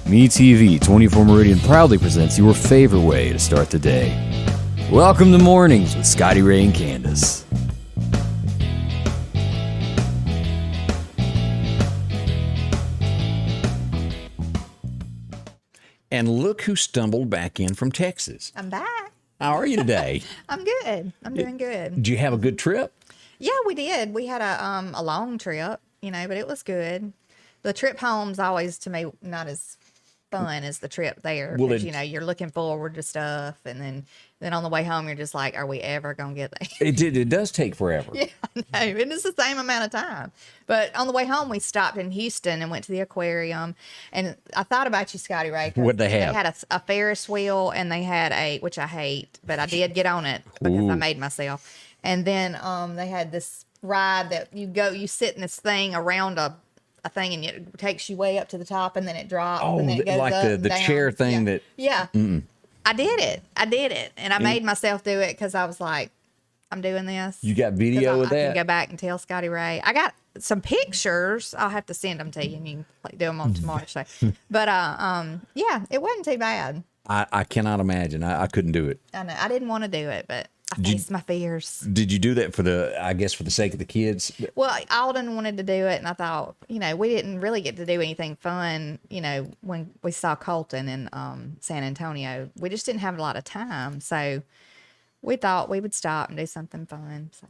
MeTV 24 Meridian proudly presents your favorite way to start the day. Welcome to Mornings with Scotty Ray and Candace. And look who stumbled back in from Texas. I'm back. How are you today? I'm good. I'm doing good. Did you have a good trip? Yeah, we did. We had a long trip, but it was good. The trip home's always, to me, not as fun as the trip there. Well, Because, you're looking forward to stuff, and then on the way home, you're just like, are we ever going to get there? It does take forever. Yeah, I know. And it's the same amount of time. But on the way home, we stopped in Houston and went to the aquarium. And I thought about you, Scotty Ray. What'd they have? They had a Ferris wheel, and they had which I hate, but I did get on it because I made myself. And then they had this ride that you sit in this thing around a thing, and it takes you way up to the top, and then it drops. Oh, and then it goes like up the and chair down. thing Yeah. that. Yeah. I did it. And I made myself do it because I was like, I'm doing this. You got video of I that? can go back and tell Scotty Ray. I got some pictures. I'll have to send them to you, and you can do them on tomorrow. So. But yeah, it wasn't too bad. I cannot imagine. I couldn't do it. I know. I didn't want to do it, but I faced my fears. Did you do that for the sake of the kids? Well, Alden wanted to do it, and I thought, we didn't really get to do anything fun, when we saw Colton in San Antonio. We just didn't have a lot of time, so we thought we would stop and do something fun. So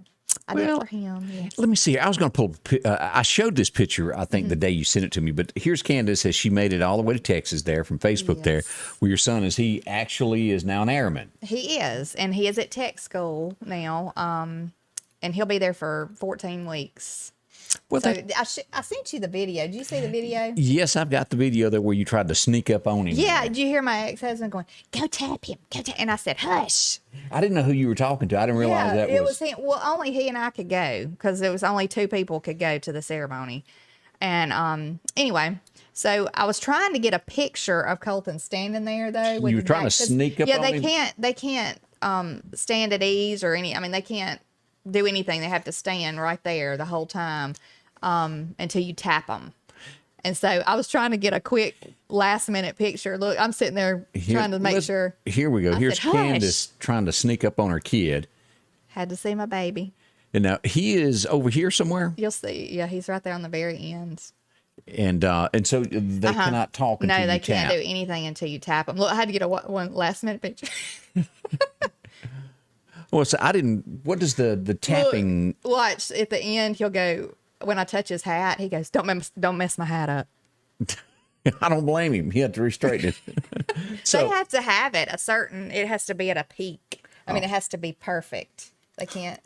I did for him. Yes. Let me see. I was going to pull. I showed this picture, I think, the day you sent it to me. But here's Candace as she made it all the way to Texas there from Facebook there, where your son he actually is now an airman. He is, and he is at tech school now, and he'll be there for 14 weeks. Well, So I sent you the video. Did you see the video? Yes, I've got the video there where you tried to sneak up on him. Yeah. Did you hear my ex-husband going, "Go tap him, go tap," and I said, "Hush." I didn't know who you were talking to. I didn't realize that it was him. Well, only he and I could go because there was only 2 people could go to the ceremony. And anyway, so I was trying to get a picture of Colton standing there though. You were trying to sneak up on him? Yeah, they can't stand at ease or they can't do anything. They have to stand right there the whole time until you tap them. And so I was trying to get a quick last-minute picture. Look, I'm sitting there trying to make sure. Here we go. Here's said, Candace trying to sneak up on her kid. Had to see my baby. And now he is over here somewhere. You'll see. Yeah, he's right there on the very end. And so they cannot talk until No, they you can't tap. do anything until you tap them. Look, I had to get one last-minute picture. Well, so I didn't. What does the tapping? Look, watch at the end. He'll go when I touch his hat. He goes, "Don't mess my hat up." I don't blame him. He had to restraighten it. They have to have it It has to be at a peak. It has to be perfect. They can't.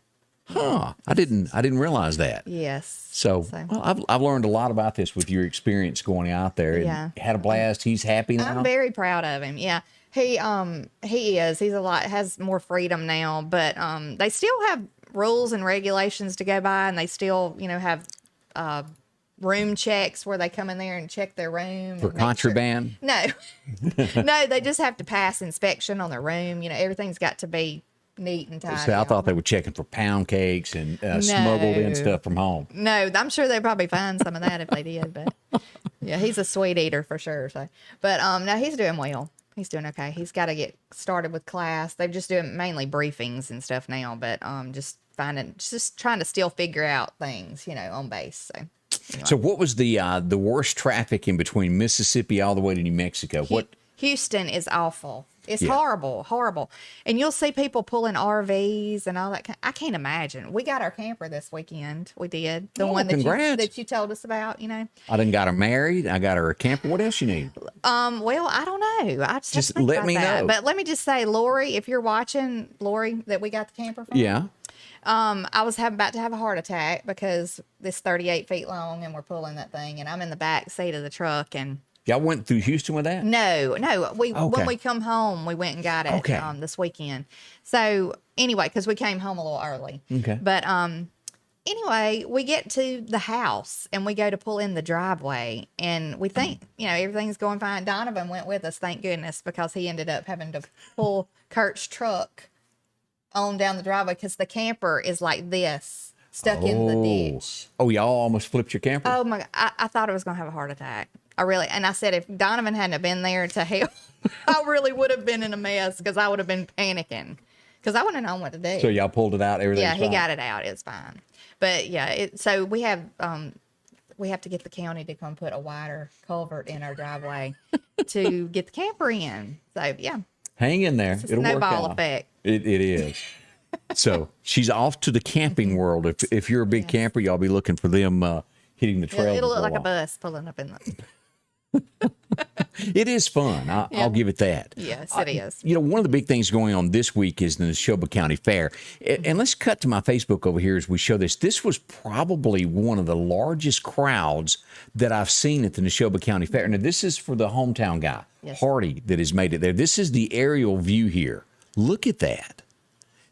Huh? I didn't realize that. Yes. So well, I've learned a lot about this with your experience going out there. And had a blast. He's happy now. I'm very proud of him. Yeah. He is. He's has more freedom now, but they still have rules and regulations to go by, and they still, have room checks where they come in there and check their room For contraband? Sure. No. No, they just have to pass inspection on their room. Everything's got to be neat and tidy. So I thought they were checking for pound cakes and smuggled in stuff from home. No, I'm sure they'd probably find some of that if they did, but yeah, he's a sweet eater for sure. So, but no, he's doing well. He's doing okay. He's got to get started with class. They're just doing mainly briefings and stuff now, but just trying to still figure out things, on base. So, anyway. So what was the worst traffic in between Mississippi all the way to New Mexico? Houston is awful. It's horrible. And you'll see people pulling RVs and all that. I can't imagine. We got our camper this weekend. We did. The one that you told us about, I done got her married. I got her a camper. What else you need? Well, I don't know. I just think let about me that. know. But let me just say, Lori, if you're watching, Lori, that we got the camper from. Yeah. I was about to have a heart attack because it's 38 feet long and we're pulling that thing and I'm in the back seat of the truck and. Y'all went through Houston with that? No. When we come home, we went and got it this weekend. So anyway, because we came home a little early. Okay. But anyway, we get to the house and we go to pull in the driveway and we think, everything's going fine. Donovan went with us, thank goodness, because he ended up having to pull Kurt's truck on down the driveway because the camper is like this, stuck in the ditch. Oh, y'all almost flipped your camper? Oh my! I thought I was gonna have a heart attack. And I said, if Donovan hadn't have been there to help, I really would have been in a mess because I would have been panicking because I wouldn't have known what to do. So y'all pulled it out. Everything's Yeah, he fine. got it out. It's fine. But yeah, so we have to get the county to come put a wider culvert in our driveway to get the camper in. So yeah, Hang in there. it's a It'll work snowball out. effect. It is. So she's off to the camping world. If you're a big camper, y'all be looking for them hitting the trail. It'll look before like a long. bus pulling up in the. It is fun. I'll give it that. Yes, it is. You know, one of the big things going on this week is the Neshoba County Fair. And let's cut to my Facebook over here as we show this. This was probably one of the largest crowds that I've seen at the Neshoba County Fair. Now, this is for the hometown guy, Yes. Hardy, that has made it there. This is the aerial view here. Look at that.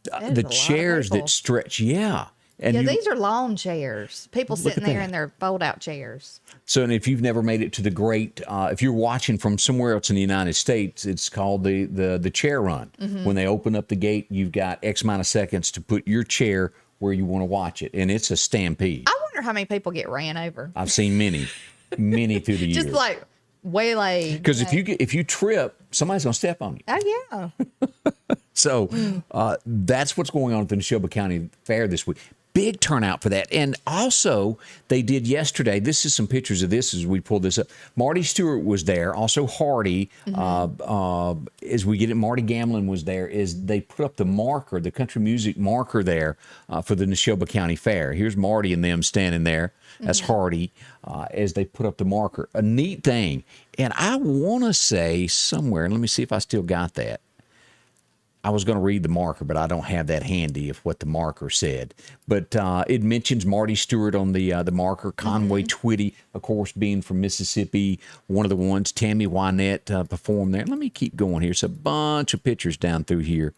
is The a lot of chairs people. that stretch. Yeah. And Yeah, you- these are lawn chairs. People sitting at there that. in their fold-out chairs. So, and if you've never made it to the great, if you're watching from somewhere else in the United States, it's called the chair run. Mm-hmm. When they open up the gate, you've got X amount of seconds to put your chair where you want to watch it, and it's a stampede. I wonder how many people get ran over. I've seen many through the years. Just like waylaid. Because if you trip, somebody's gonna step on you. Oh yeah. So that's what's going on at the Neshoba County Fair this week. Big turnout for that. And also, they did yesterday. This is some pictures of this as we pull this up. Marty Stewart was there. Also, Hardy. As we get it, Marty Gamlin was there. Is they put up the marker, the country music marker there for the Neshoba County Fair. Here's Marty and them standing there. That's Hardy as they put up the marker. A neat thing. And I want to say somewhere, and let me see if I still got that. I was going to read the marker, but I don't have that handy of what the marker said. But it mentions Marty Stewart on the marker, Conway Twitty, of course, being from Mississippi, one of the ones. Tammy Wynette performed there. Let me keep going here. It's a bunch of pictures down through here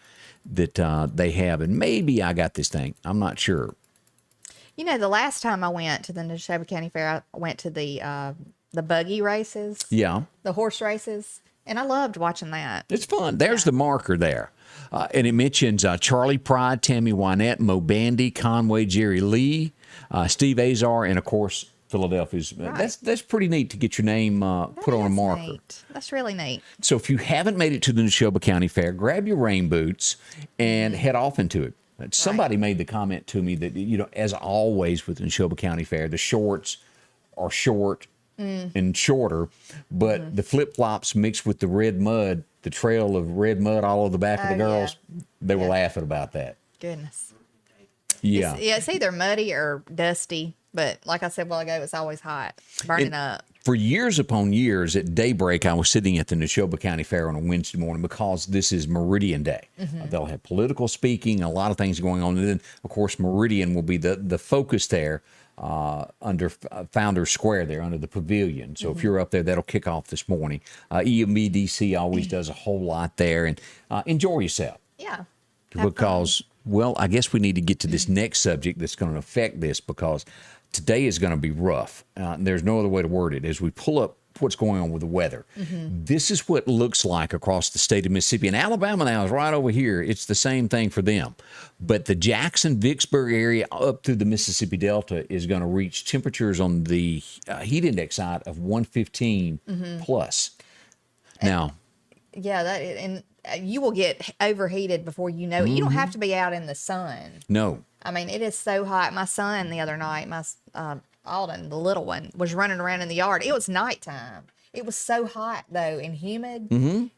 that they have. And maybe I got this thing. I'm not sure. You know, the last time I went to the Neshoba County Fair, I went to the buggy races, Yeah. the horse races, and I loved watching that. It's fun. There's the marker there. And it mentions Charlie Pride, Tammy Wynette, Mo Bandy, Conway, Jerry Lee, Steve Azar, and, of course, Philadelphia's. That's pretty neat to get your name put on a That's marker. neat. That's really neat. So if you haven't made it to the Neshoba County Fair, grab your rain boots and head off into it. Somebody made the comment to me that, you know, as always with the Neshoba County Fair, the shorts are short and shorter, but the flip-flops mixed with the red mud, the trail of red mud all over the back of the Oh, girls, yeah. they were laughing about that. Goodness. Yeah. It's either muddy or dusty, but like I said a while ago, it's always hot, burning up. For years upon years, at daybreak, I was sitting at the Neshoba County Fair on a Wednesday morning because this is Meridian Day. They'll have political speaking, a lot of things going on. And then, of course, Meridian will be the focus there under Founders Square there, under the pavilion. So if you're up there, that'll kick off this morning. EMBDC always does a whole lot there. And enjoy yourself. Yeah. Because, well, I guess we need to get to this next subject that's going to affect this because today is going to be rough. There's no other way to word it. As we pull up what's going on with the weather, this is what it looks like across the state of Mississippi. And Alabama now is right over here. It's the same thing for them. But the Jackson-Vicksburg area up through the Mississippi Delta is going to reach temperatures on the heat index side of 115 plus. Now, Yeah, and you will get overheated before you know it. You don't have to be out in the sun. no. I mean, it is so hot. My son the other night, my Alden, the little one, was running around in the yard. It was nighttime. It was so hot, though, and humid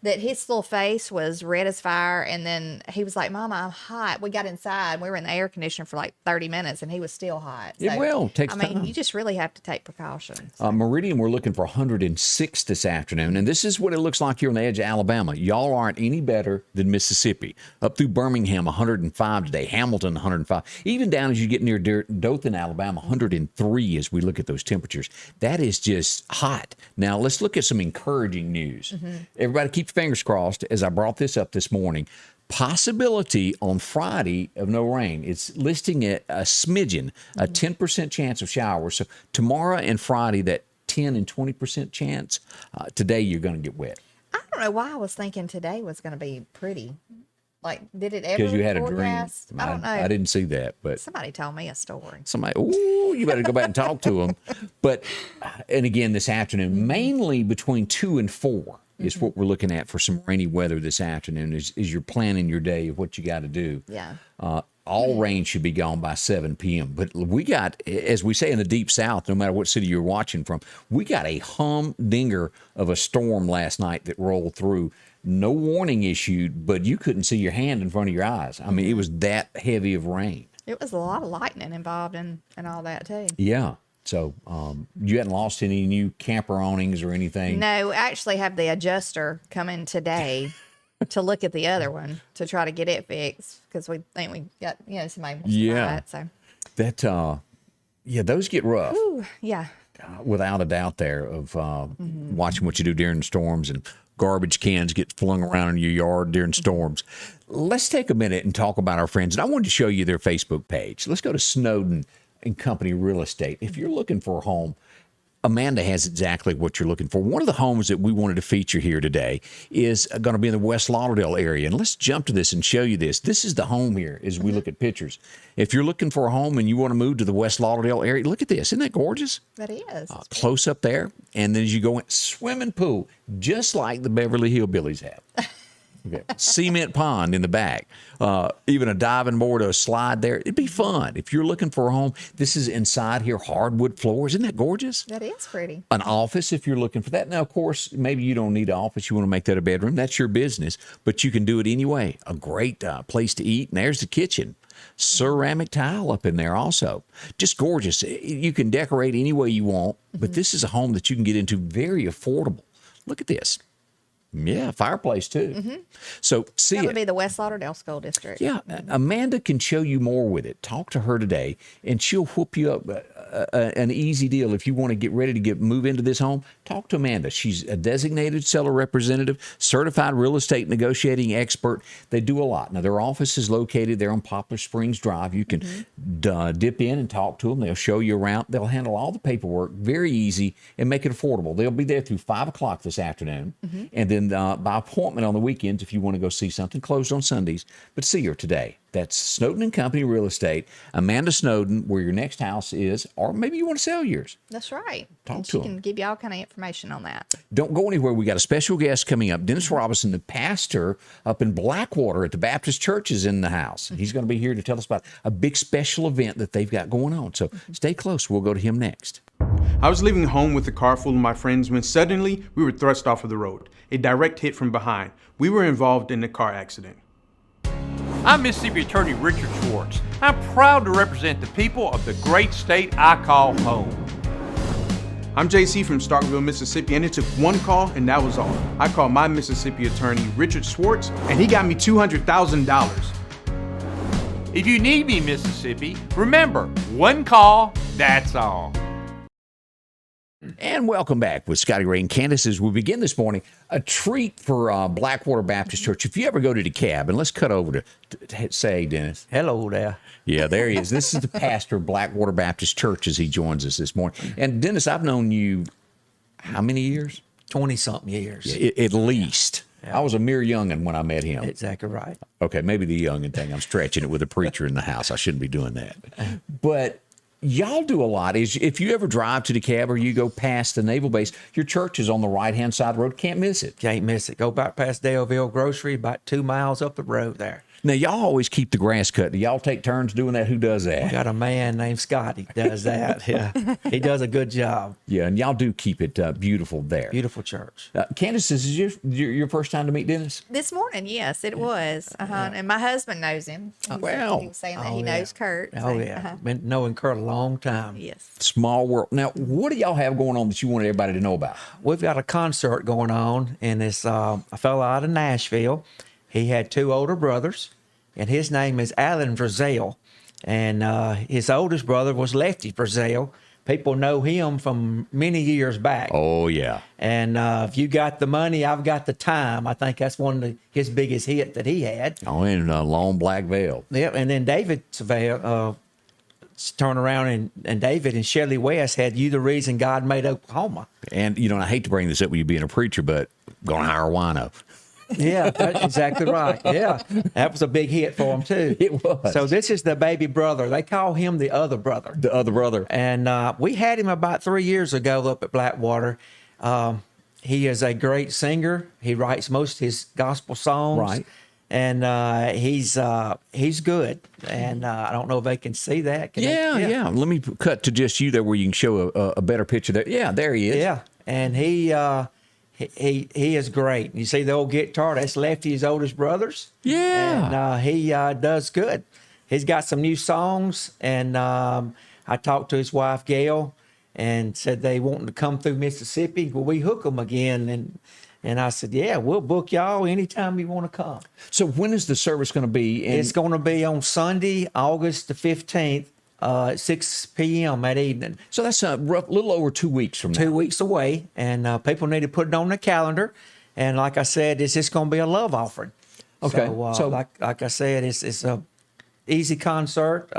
that his little face was red as fire. And then he was like, Mama, I'm hot. We got inside. We were in the air conditioner for like 30 minutes, and he was still hot. It will. Takes I mean, time. you just really have to take precautions. Meridian, we're looking for 106 this afternoon, and this is what it looks like here on the edge of Alabama. Y'all aren't any better than Mississippi. Up through Birmingham, 105 today. Hamilton, 105. Even down as you get near Dothan, Alabama, 103 as we look at those temperatures. That is just hot. Now, let's look at some encouraging news. Everybody keep your fingers crossed as I brought this up this morning. Possibility on Friday of no rain. It's listing it a smidgen, a 10% chance of showers. So tomorrow and Friday, that 10 and 20% chance. Today, you're going to get wet. I don't know why I was thinking today was going to be pretty. Like, did it ever Because you had a dream. forecast? I don't know. I didn't see that, but Somebody told me a story. somebody, ooh, you better go back and talk to them. But, and again, this afternoon, mainly between 2 and 4 is what we're looking at for some rainy weather this afternoon is you're planning your day of what you got to do. Yeah. All rain should be gone by 7 p.m. But we got, as we say in the Deep South, no matter what city you're watching from, we got a humdinger of a storm last night that rolled through. No warning issued, but you couldn't see your hand in front of your eyes. I mean, it was that heavy of rain. It was a lot of lightning involved and all that, too. Yeah. So you hadn't lost any new camper awnings or anything? No, I actually have the adjuster come in today to look at the other one to try to get it fixed because we think we got, somebody wants to buy it. So. That, those get rough. Ooh, yeah. Without a doubt there of watching what you do during storms and garbage cans get flung around in your yard during storms. Let's take a minute and talk about our friends. And I wanted to show you their Facebook page. Let's go to Snowden and Company Real Estate. If you're looking for a home, Amanda has exactly what you're looking for. One of the homes that we wanted to feature here today is going to be in the West Lauderdale area. And let's jump to this and show you this. This is the home here as we look at pictures. If you're looking for a home and you want to move to the West Lauderdale area, look at this. Isn't that gorgeous? That is. Close up there. And then as you go in, swimming pool, just like the Beverly Hillbillies have. Okay. Cement pond in the back, even a diving board or a slide there. It'd be fun. If you're looking for a home, this is inside here, hardwood floors. Isn't that gorgeous? That is pretty. An office if you're looking for that. Now, of course, maybe you don't need an office. You want to make that a bedroom. That's your business, but you can do it anyway. A great place to eat. And there's the kitchen. Ceramic tile up in there also. Just gorgeous. You can decorate any way you want, but this is a home that you can get into very affordable. Look at this. Yeah, fireplace too. So see That would it. be the West Lauderdale School District. Yeah, Amanda can show you more with it. Talk to her today, and she'll whoop you up an easy deal. If you want to get ready to move into this home, talk to Amanda. She's a designated seller representative, certified real estate negotiating expert. They do a lot. Now, their office is located there on Poplar Springs Drive. You can dip in and talk to them. They'll show you around. They'll handle all the paperwork, very easy, and make it affordable. They'll be there through 5 o'clock this afternoon, and then by appointment on the weekends if you want to go see something. Closed on Sundays, but see her today. That's Snowden and Company Real Estate. Amanda Snowden, where your next house is, or maybe you want to sell yours. That's right. Talk And to she them. can give you all kind of information on that. Don't go anywhere. We got a special guest coming up. Dennis Robinson, the pastor up in Blackwater at the Baptist Church, is in the house. He's going to be here to tell us about a big special event that they've got going on. So stay close. We'll go to him next. I was leaving home with a car full of my friends when suddenly we were thrust off of the road. A direct hit from behind. We were involved in a car accident. I'm Mississippi Attorney Richard Schwartz. I'm proud to represent the people of the great state I call home. I'm JC from Starkville, Mississippi, and it took one call and that was all. I called my Mississippi attorney, Richard Schwartz, and he got me $200,000. If you need me, Mississippi, remember, one call, that's all. And welcome back with Scotty Ray and Candace as we begin this morning. A treat for Blackwater Baptist Church. If you ever go to DeKalb, and let's cut over to say, Dennis. Hello there. Yeah, there he is. This is the pastor of Blackwater Baptist Church as he joins us this morning. And Dennis, I've known you how many years? 20-something years. Yeah, at least. Yeah. I was a mere youngin' when I met him. Exactly right. Okay, maybe the youngin' thing. I'm stretching it with a preacher in the house. I shouldn't be doing that. But y'all do a lot. If you ever drive to DeKalb or you go past the Naval Base, your church is on the right-hand side of the road. Can't miss it. Can't miss it. Go back past Daleville Grocery, about 2 miles up the road there. Now, y'all always keep the grass cut. Do y'all take turns doing that? Who does that? We got a man named Scotty does that. Yeah, he does a good job. Yeah, and y'all do keep it beautiful there. Beautiful church. Candace, this is your first time to meet Dennis? This morning, yes, it was. And my husband knows him. Well. He was saying that he knows Kurt. Oh, yeah. Been knowing Kurt a long time. Yes. Small world. Now, what do y'all have going on that you want everybody to know about? We've got a concert going on, and it's a fellow out of Nashville. He had 2 older brothers, and his name is Alan Frizzell. And his oldest brother was Lefty Frizzell. People know him from many years back. Oh, yeah. And if you got the money, I've got the time. I think that's one of his biggest hit that he had. Oh, and a long black veil. Yep, and then David Savelle turned around, and David and Shelley West had You the Reason God Made Oklahoma. And, I hate to bring this up with you being a preacher, but going to hire a wino. Yeah, that's exactly right. Yeah, that was a big hit for him too. It was. So this is the baby brother. They call him the other brother. The other brother. And we had him about 3 years ago up at Blackwater. He is a great singer. He writes most of his gospel songs. Right. And he's good. And I don't know if they can see that. Can they? Yeah. Let me cut to just you there where you can show a better picture there. Yeah, there he is. Yeah. And he is great. You see the old guitar? That's Lefty's oldest brothers. Yeah. And he does good. He's got some new songs. And I talked to his wife, Gail, and said they wanting to come through Mississippi. Will we hook them again? And I said, yeah, we'll book y'all anytime you want to come. So when is the service going to be? It's going to be on Sunday, August the 15th, at 6 p.m. that evening. So that's a little over 2 weeks from now. 2 weeks away, and people need to put it on their calendar. And like I said, it's just going to be a love offering. Okay. So like I said, it's a easy concert.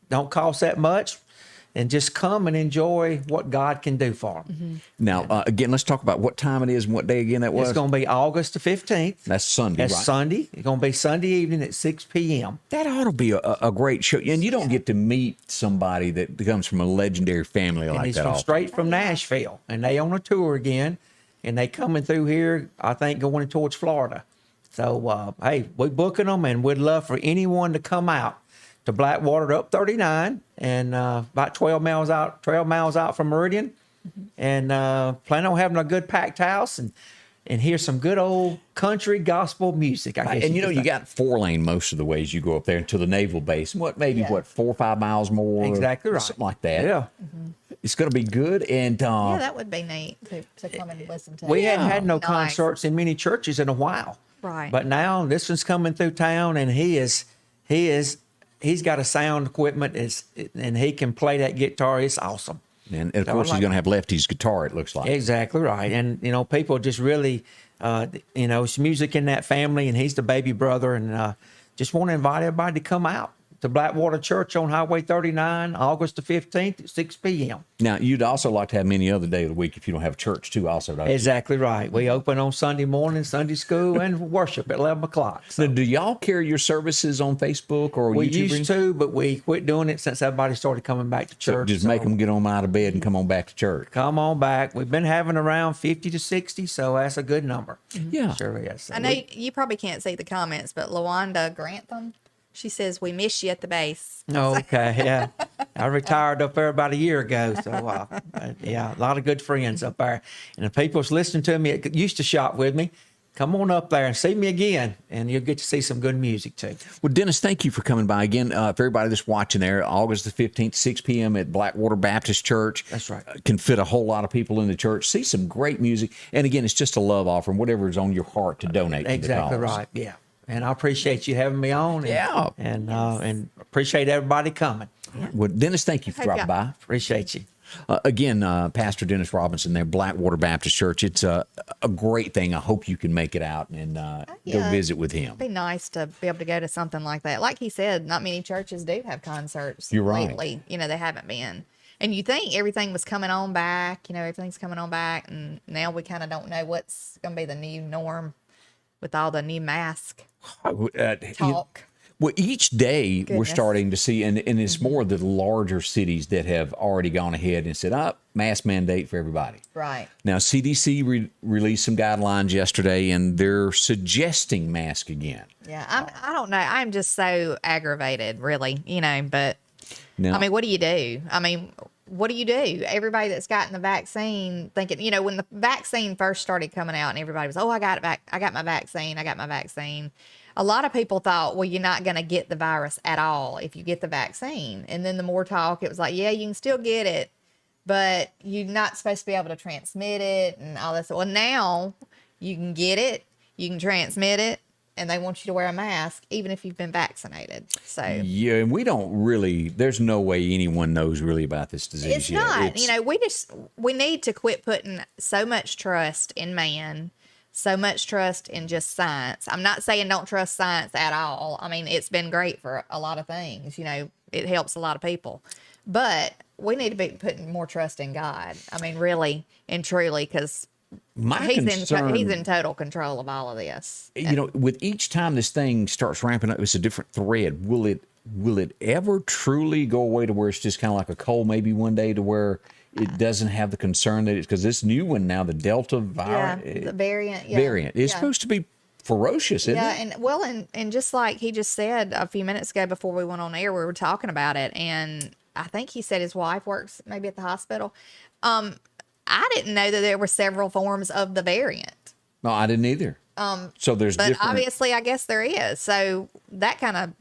Don't cost that much. And just come and enjoy what God can do for them. Mm-hmm. Now, again, let's talk about what time it is and what day again that was. It's going to be August the 15th. That's Sunday, That's right? Sunday. It's going to be Sunday evening at 6 p.m. That ought to be a great show. And you don't get to meet somebody that comes from a legendary family And like he's that. from often. straight from Nashville. And they on a tour again. And they coming through here, I think, going towards Florida. So, hey, we're booking them, and we'd love for anyone to come out to Blackwater up 39 and about 12 miles out from Meridian. And plan on having a good packed house and hear some good old country gospel music. I guess And you know, could you say. got 4-lane most of the ways you go up there to the naval base. Maybe 4 or 5 miles more? Exactly right. Something like that. Yeah. It's going to be good. And Yeah, that would be neat to come and listen to. We hadn't had no Nice. concerts in many churches in a while. Right. But now this one's coming through town, and he's got a sound equipment, and he can play that guitar. It's awesome. and of course, he's going to have Lefty's guitar, it looks like. Exactly right. And, people just really, it's music in that family, and he's the baby brother. And just want to invite everybody to come out to Blackwater Church on Highway 39, August the 15th at 6 p.m. Now, you'd also like to have them any other day of the week if you don't have church, too, also, don't you? Exactly right. We open on Sunday morning, Sunday school, and worship at 11 o'clock. So do y'all carry your services on Facebook or We YouTube? used to, but we quit doing it since everybody started coming back to So church. just make them get on out of bed and come on back to church. Come on back. We've been having around 50 to 60, so that's a good number. Yeah. Sure is. I know you probably can't see the comments, but LaWanda Grantham, she says, we miss you at the base. Okay, yeah. I retired up there about a year ago, so yeah, a lot of good friends up there. And the people's listening to me that used to shop with me, come on up there and see me again, and you'll get to see some good music too. Well, Dennis, thank you for coming by again. For everybody that's watching there, August the 15th, 6 p.m. at Blackwater Baptist Church. That's right. Can fit a whole lot of people in the church. See some great music. And again, it's just a love offering, whatever is on your heart to donate Exactly to the cause. right, yeah. And I appreciate you having me on. And, Yeah. And appreciate everybody coming. Well, Dennis, thank you for dropping by. Appreciate you. Again, Pastor Dennis Robinson there, Blackwater Baptist Church. It's a great thing. I hope you can make it out and go Yeah. visit with him. It'd be nice to be able to go to something like that. Like he said, not many churches do have concerts. You're right. Lately. They haven't been. And you think everything was coming on back, everything's coming on back. And now we kind of don't know what's going to be the new norm with all the new mask talk. Well, each day we're Goodness. starting to see, and it's more the larger cities that have already gone ahead and said, mask mandate for everybody. Right. Now, CDC released some guidelines yesterday, and they're suggesting mask again. Yeah. I don't know. I'm just so aggravated, really, but Now, I mean, what do you do? What do you do? Everybody that's gotten the vaccine thinking, when the vaccine first started coming out and everybody was, I got my vaccine. A lot of people thought, well, you're not going to get the virus at all if you get the vaccine. And then the more talk, it was like, yeah, you can still get it, but you're not supposed to be able to transmit it and all this. Well, now you can get it, you can transmit it, and they want you to wear a mask even if you've been vaccinated. So yeah, and we don't really, there's no way anyone knows really about this disease it's yet. not. We need to quit putting so much trust in man, so much trust in just science. I'm not saying don't trust science at all. I mean, it's been great for a lot of things. It helps a lot of people. But we need to be putting more trust in God. I mean, really and truly, because he's in total control of all of this. You know, with each time this thing starts ramping up, it's a different thread. Will it ever truly go away to where it's just kind of like a cold, maybe one day, to where it doesn't have the concern that it's, because this new one now, the Delta virus, the variant, is supposed to be ferocious, isn't it? And just like he just said a few minutes ago before we went on air, we were talking about it, and I think he said his wife works maybe at the hospital. I didn't know that there were several forms of the variant. No, I didn't either. So there's but different... obviously I guess there is. So that kind of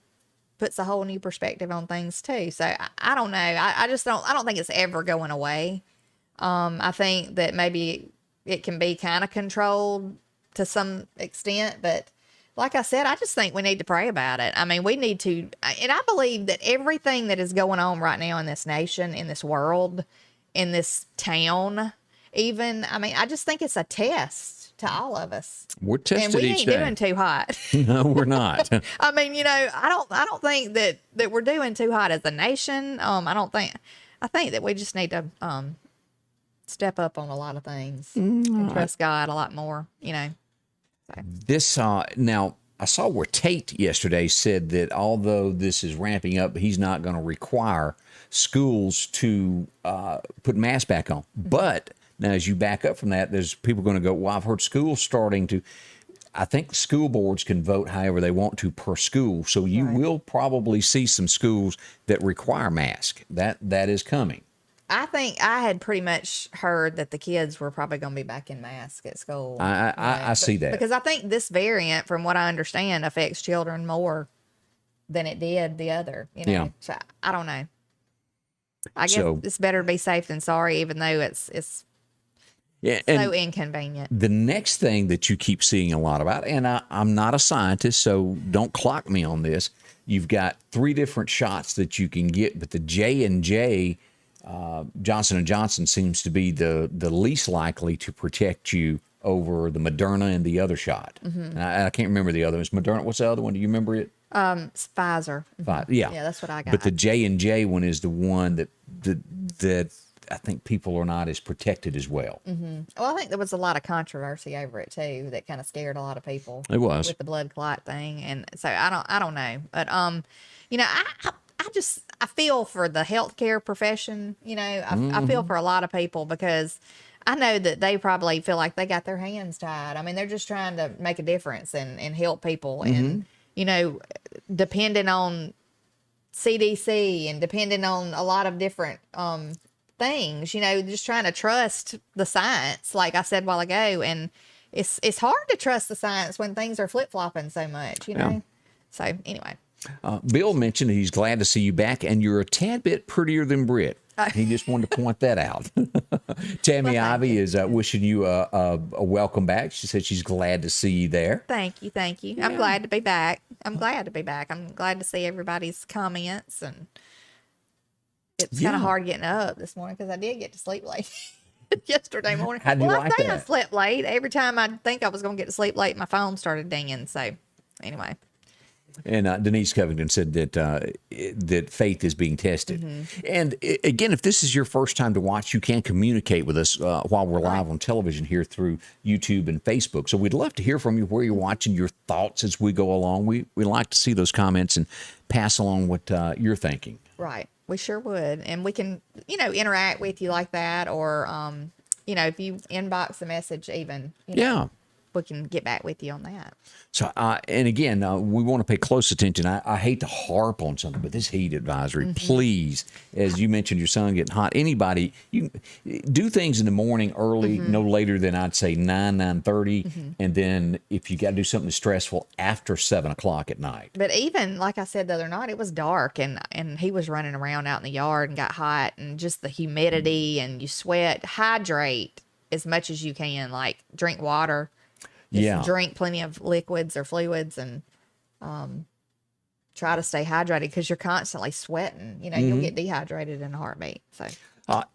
puts a whole new perspective on things too. So I don't know. I don't think it's ever going away. I think that maybe it can be kind of controlled to some extent, but like I said, I just think we need to pray about it. I mean, we need to, and I believe that everything that is going on right now in this nation, in this world, in this town, even, I mean, I just think it's a test to all of us. We're tested and we each ain't day. doing too hot. No, we're not. I mean, you know, I don't think that we're doing too hot as a nation. I think that we just need to step up on a lot of things and trust God a lot more, you know. So. This now I saw where Tate yesterday said that although this is ramping up, he's not going to require schools to put masks back on. But now, as you back up from that, there's people going to go, well, I've heard schools starting to. I think school boards can vote however they want to per school. So you will probably see some schools that require masks. That is coming. I think I had pretty much heard that the kids were probably going to be back in masks at school. I see that. Because I think this variant, from what I understand, affects children more than it did the other. You know, so I don't know. I guess it's better to be safe than sorry, even though it's so inconvenient. The next thing that you keep seeing a lot about, and I'm not a scientist, so don't clock me on this. You've got 3 different shots that you can get, but the J&J, Johnson & Johnson, seems to be the least likely to protect you over the Moderna and the other shot. And I can't remember the other one. It's Moderna. What's the other one? Do you remember it? It's Pfizer. Yeah, that's what I got. But the J&J one is the one that I think people are not as protected as well. Well, I think there was a lot of controversy over it too that kind of scared a lot of people. It was with the blood clot thing, and so I don't know, but you know, I feel for the healthcare profession. You know, I feel for a lot of people because I know that they probably feel like they got their hands tied. I mean, they're just trying to make a difference and help people, and you know, depending on CDC and depending on a lot of different things, you know, just trying to trust the science, like I said a while ago, and it's hard to trust the science when things are flip-flopping so much, you know. So anyway, Bill mentioned he's glad to see you back, and you're a tad bit prettier than Britt. He just wanted to point that out. Tammy Ivy is wishing you a welcome back. She said she's glad to see you there. Thank you. Yeah. I'm glad to be back. I'm glad to see everybody's comments, and it's kind of hard getting up this morning because I did get to sleep late yesterday morning. How do you like that? I slept late. Every time I think I was going to get to sleep late, my phone started dinging. So anyway. And Denise Covington said that faith is being tested. And again, if this is your first time to watch, you can communicate with us while we're live on television here through YouTube and Facebook. So we'd love to hear from you, where you're watching, your thoughts as we go along. We like to see those comments and pass along what you're thinking. Right. We sure would. And we can, you know, interact with you like that, or, you know, if you inbox a message even, you know, we can get back with you on that. So, and again, we want to pay close attention. I hate to harp on something, but this heat advisory, please, as you mentioned, your son getting hot, anybody, you do things in the morning early, no later than I'd say 9:30. And then if you got to do something stressful, after 7 o'clock at night. But even, like I said the other night, it was dark, and he was running around out in the yard and got hot, and just the humidity, and you sweat. Hydrate as much as you can, like drink water. Just drink plenty of liquids or fluids, and try to stay hydrated, because you're constantly sweating. You know, you'll get dehydrated in a heartbeat. So,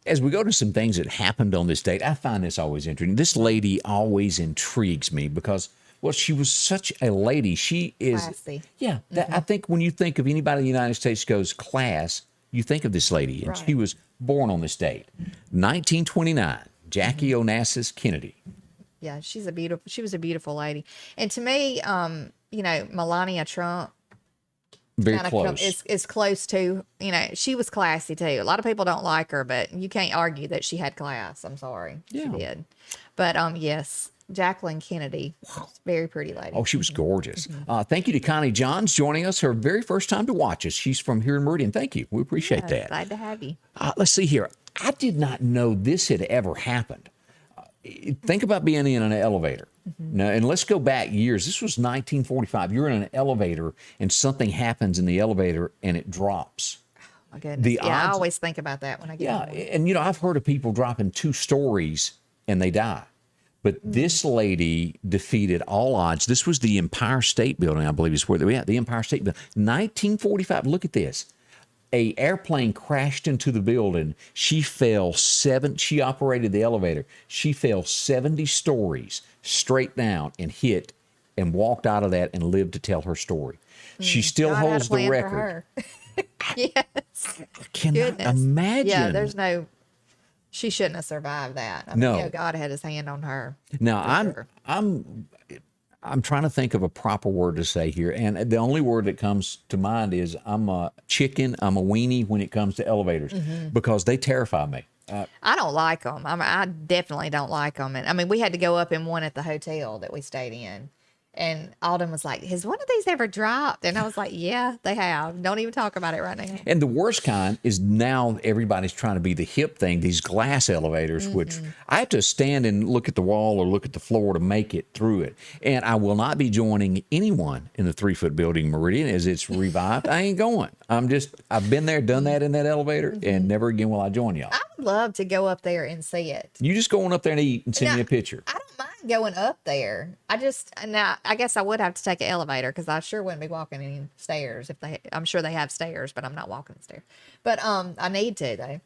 as we go to some things that happened on this date, I find this always interesting. This lady always intrigues me because, well, she was such a lady. She is classy. Yeah. I think when you think of anybody in the United States goes class, you think of this lady, and she was born on this date, 1929. Jackie Onassis Kennedy. Yeah, she was a beautiful lady. And to me, Melania Trump Very kinda close. is close to, she was classy too. A lot of people don't like her, but you can't argue that she had class. I'm sorry. She Yeah. did. But yes, Jacqueline Kennedy, very pretty lady. Oh, she was gorgeous. Thank you to Connie Johns joining us, her very first time to watch us. She's from here in Meridian. Thank you. We appreciate Yeah, that. glad to have you. Let's see here. I did not know this had ever happened. Think about being in an elevator. Now, and let's go back years. This was 1945. You're in an elevator and something happens in the elevator and it drops. My goodness. The I odds- always think about that when I get Yeah, home. and I've heard of people dropping 2 stories and they die. But this lady defeated all odds. This was the Empire State Building, I believe is where they're at. The Empire State Building. 1945. Look at this. A airplane crashed into the building. She fell she operated the elevator. She fell 70 stories straight down and hit and walked out of that and lived to tell her story. She still God had a holds the plan for record. her. Yes. I cannot Goodness. imagine. Yeah, she shouldn't have survived that. I mean, No. God had his hand on her. Now for I'm trying to think of a proper word to say here, and the only word that comes to mind is I'm a chicken. I'm a weenie when it comes to elevators because they terrify me. I don't like them. I definitely don't like them. And I mean, we had to go up in one at the hotel that we stayed in. And Alden was like, has one of these ever dropped? And I was like, yeah, they have. Don't even talk about it right now. And the worst kind is now everybody's trying to be the hip thing, these glass elevators, which I have to stand and look at the wall or look at the floor to make it through it. And I will not be joining anyone in the 3-foot building Meridian as it's revived. I ain't going. I've been there, done that in that elevator, and never again will I join y'all. I would love to go up there and see it. You just going up there and eat and send me a picture. I don't mind going up there. I guess I would have to take an elevator because I sure wouldn't be walking any stairs I'm sure they have stairs, but I'm not walking the stairs. But I need to though.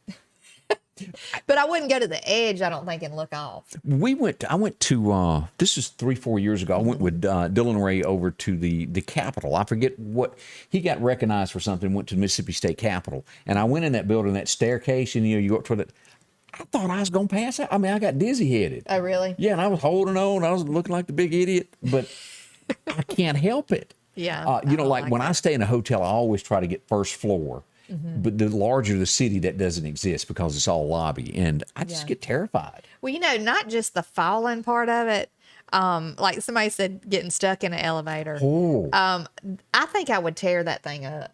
But I wouldn't go to the edge, I don't think, and look off. I went to, this was 3-4 years ago. I went with Dylan Ray over to the Capitol. I forget what, he got recognized for something, went to the Mississippi State Capitol. And I went in that building, that staircase, and you go up toward it. I thought I was going to pass out. I mean, I got dizzy headed. Oh, really? Yeah, and I was holding on. I was looking like the big idiot, but I can't help it. Yeah. Like when I stay in a hotel, I always try to get first floor. But the larger the city, that doesn't exist because it's all lobby. And I just get terrified. Well, not just the falling part of it. Like somebody said, getting stuck in an elevator. Oh. I think I would tear that thing up.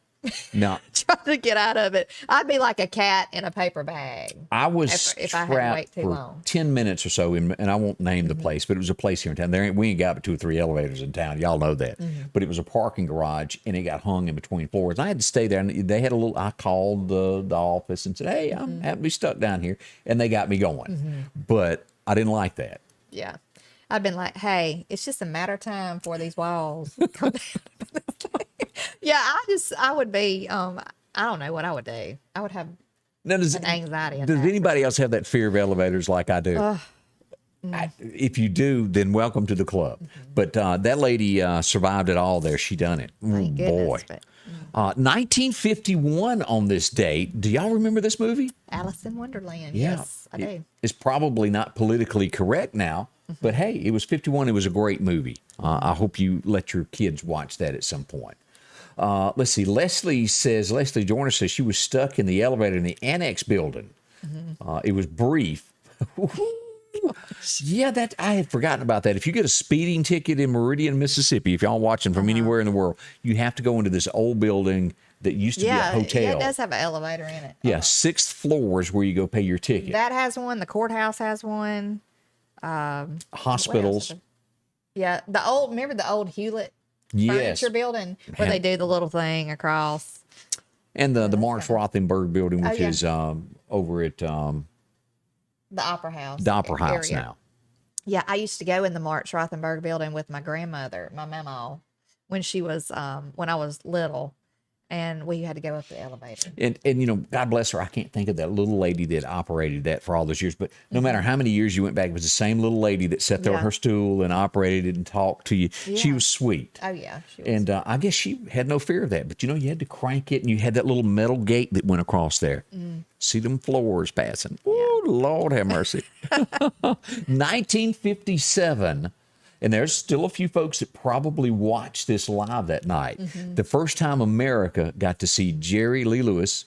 Now, Trying to get out of it. I'd be like a cat in a paper bag. I was if I had to wait trapped too for long. 10 minutes or so, and I won't name the place, but it was a place here in town. We ain't got but 2 or 3 elevators in town. Y'all know that. But it was a parking garage, and it got hung in between floors. I had to stay there, and they had I called the office and said, hey, I'm happy to be stuck down here. And they got me going. But I didn't like that. Yeah. I've been like, hey, it's just a matter of time for these walls come down. Yeah, I would be, I don't know what I would do. I would have Now, does an anxiety attack. Does anybody else have that fear of elevators like I do? If you do, then welcome to the club. But that lady survived it all there. She done it. Thank Boy. goodness, but 1951 on this date. Do y'all remember this movie? Alice in Wonderland. Yes, I do. It's probably not politically correct now, but hey, it was 51. It was a great movie. I hope you let your kids watch that at some point. Let's see. Leslie Joyner says she was stuck in the elevator in the annex building. It was brief. Yeah, I had forgotten about that. If you get a speeding ticket in Meridian, Mississippi, if y'all watching from anywhere in the world, you have to go into this old building that used to be a hotel. Yeah, it does have an elevator in it. Yeah, 6th floor is where you go pay your ticket. That has one. The courthouse has one. Hospitals. Yeah, remember the old Hewlett Yes. furniture building where they do the little thing across. And the Marsh Rothenberg building, which yeah. is over at The Opera House. the Opera House area. now. Yeah, I used to go in the March Rothenberg building with my grandmother, my mama, when she was when I was little, and we had to go up the elevator. And you know, God bless her. I can't think of that little lady that operated that for all those years. But no matter how many years you went back, it was the same little lady that sat there on her stool and operated it and talked to you. Yeah. She was sweet. Oh yeah, she was. And I guess she had no fear of that. But you know, you had to crank it, and you had that little metal gate that went across there. See them floors passing. Oh, Lord have mercy. 1957. And there's still a few folks that probably watched this live that night. The first time America got to see Jerry Lee Lewis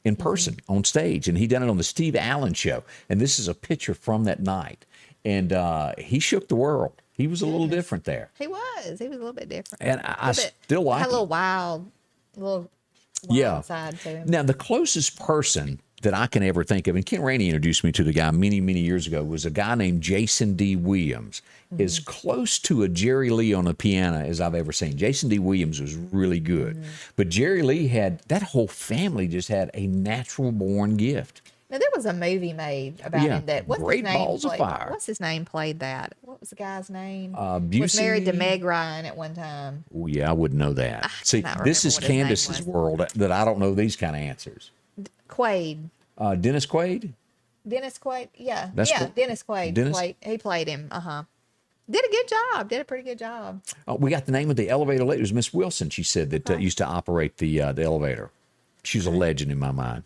in person on stage. And he done it on the Steve Allen Show. And this is a picture from that night. And he shook the world. He was a little different there. He was a little bit different. And I still like had a him. little wild side to him. Now, the closest person that I can ever think of, and Ken Rainey introduced me to the guy many, many years ago, was a guy named Jason D. Williams. As close to a Jerry Lee on the piano as I've ever seen. Jason D. Williams was really good. But Jerry Lee that whole family just had a natural born gift. Now, there was a movie made about him that Great Balls of Fire. What's his name played that? What was the guy's name? Busey. Was married to Meg Ryan at one time. Oh, yeah, I wouldn't know that. See, cannot this remember is what his name Candace's was. world that I don't know these kind of answers. Quaid. Dennis Quaid? Dennis Quaid? Yeah. That's yeah, cool. Dennis Quaid. Dennis? He played him. Did a good job. Did a pretty good job. We got the name of the elevator lady. It was Miss Wilson, she said, that used to operate the elevator. She was a legend in my mind.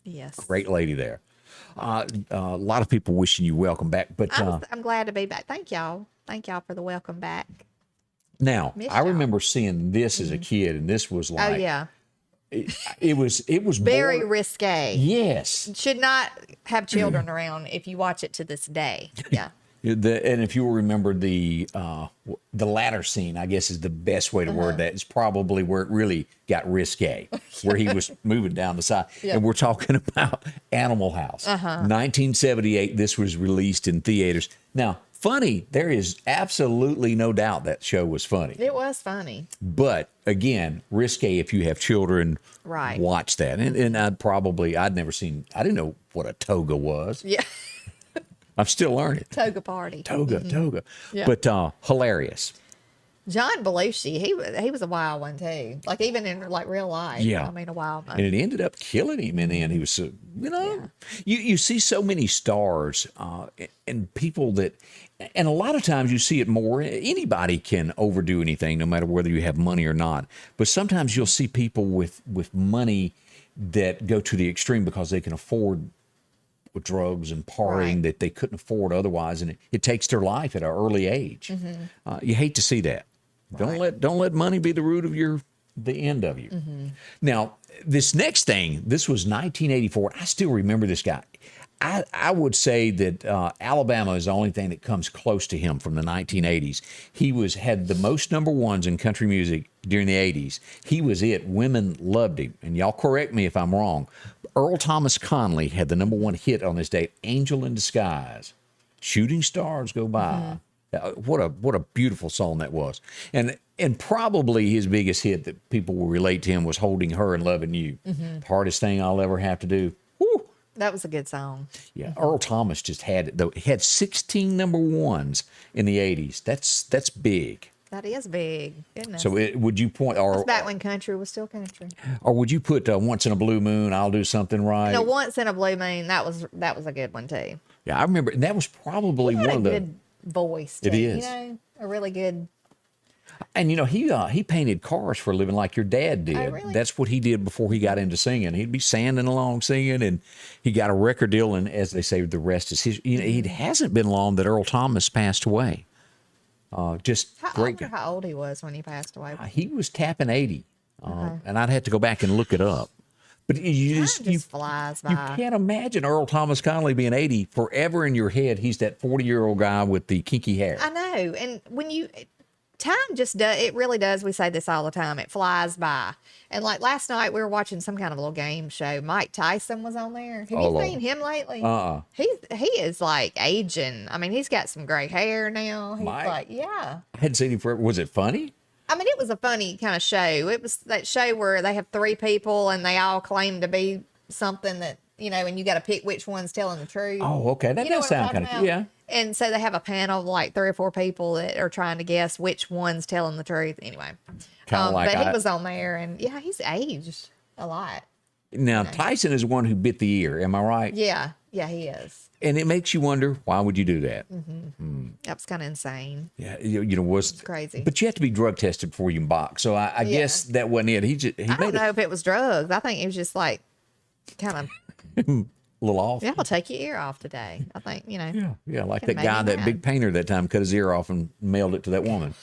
Yes. Great lady there. A lot of people wishing you welcome back. But I'm glad to be back. Thank y'all. Thank y'all for the welcome back. now, Miss I y'all. remember seeing this as a kid, and this was like, Oh yeah. it was Very boring. risque. Yes. Should not have children around if you watch it to this day. Yeah. And if you will remember the ladder scene, I guess is the best way to word that. It's probably where it really got risque, where he was moving down the side. Yeah. And we're talking about Animal House. 1978, this was released in theaters. Now, funny, there is absolutely no doubt that show was funny. It was funny. But again, risque if you have children. Right. Watch that. And I didn't know what a toga was. Yeah. I'm still learning. Toga party. Toga. Yeah. But hilarious. John Belushi, he was a wild one too. Like even in like real life. Yeah. I mean a wild one. And it ended up killing him in the end. He was, you see so many stars and people that, and a lot of times you see it more. Anybody can overdo anything, no matter whether you have money or not. But sometimes you'll see people with money that go to the extreme because they can afford drugs and partying that they couldn't afford otherwise, and it takes their life at an early age. You hate to see that. Don't let money be the root of the end of you. Now, this next thing, this was 1984. I still remember this guy. I would say that Alabama is the only thing that comes close to him from the 1980s. He had the most number ones in country music during the 80s. He was it. Women loved him. And y'all correct me if I'm wrong. Earl Thomas Conley had the number one hit on this date, Angel in Disguise. Shooting stars go by. What a beautiful song that was. And probably his biggest hit that people will relate to him was Holding Her and Loving You. The hardest thing I'll ever have to do. Woo. That was a good song. Yeah, Earl Thomas just had it, though. He had 16 number ones in the 80s. That's big. That is big. Goodness. So would you point, That's back when country was still country. or would you put Once in a Blue Moon, I'll Do Something Right? No, Once in a Blue Moon, that was a good one too. Yeah, I remember. And that was probably He had one of a the. good voice too. It is. You know, a really good. And he painted cars for a living like your dad did. Oh, really? That's what he did before he got into singing. He'd be sanding along singing, and he got a record deal. And as they say, the rest is his. It hasn't been long that Earl Thomas passed away. Just I great. wonder how old he was when he passed away. He was tapping 80, and I'd have to go back and look it up. But you Time just flies you by. can't imagine Earl Thomas Conley being 80 forever in your head. He's that 40-year-old guy with the kinky hair. I know, and when time just does, it really does. We say this all the time. It flies by. And like last night, we were watching some kind of little game show. Mike Tyson was on there. Have you seen him lately? He is like aging. I mean, he's got some gray hair now. He's Mike? like, yeah. I hadn't seen him forever. Was it funny? I mean, it was a funny kind of show. It was that show where they have three people and they all claim to be something that, and you got to pick which one's telling the truth. Oh, okay. That You know does what I'm sound kind talking of, about? yeah. And so they have a panel of like 3 or 4 people that are trying to guess which one's telling the truth. Anyway, Kind of like but he was on there, and yeah, he's aged a lot. Now, Tyson is the one who bit the ear. Am I right? Yeah, he is. And it makes you wonder, why would you do that? That was kind of insane. Yeah, you know, was crazy. But you have to be drug tested before you can box. So I guess that wasn't it. He I don't know if it was drugs. I think it was just like kind of a little off. yeah, I'll take your ear off today. I think, you know. Yeah, like Can that guy, make that him big mad. painter that time cut his ear off and mailed it to that woman.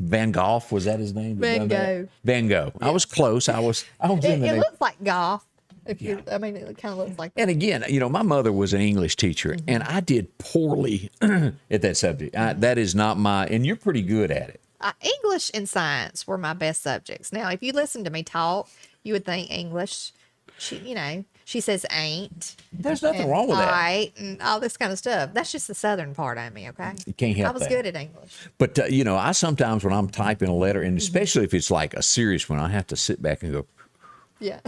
Van Gogh, was that his name? Van Gogh. Van Gogh. I was close. I was in the It name. looks like golf. If you, I mean, it kind of looks like that. And again, you know, my mother was an English teacher, and I did poorly at that subject. That is not my, and you're pretty good at it. English and science were my best subjects. Now, if you listen to me talk, you would think English, she says ain't. There's nothing and wrong with that. Right, and all this kind of stuff. That's just the southern part of me, okay? You can't help I was that. good at English. But, you know, I sometimes when I'm typing a letter, and especially if it's like a serious one, I have to sit back and go, Yeah.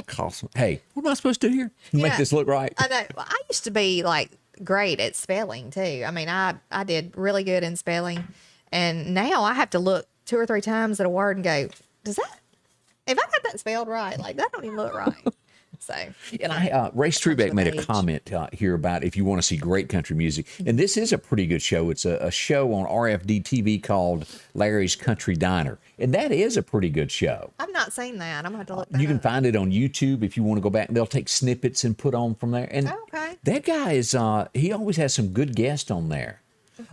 call some, hey, what am I supposed to do here? Make Yeah. this look right. I know. Well, I used to be like great at spelling too. I mean, I did really good in spelling, and now I have to look 2 or 3 times at a word and go, if I got that spelled right, like that don't even look right. So, And Ray Strubeck of made a age. comment here about if you want to see great country music. And this is a pretty good show. It's a show on RFD TV called Larry's Country Diner. And that is a pretty good show. I've not seen that. I'm gonna have to look that You can up. find it on YouTube if you want to go back. They'll take snippets and put on from there. And Okay. that guy is, he always has some good guests on there.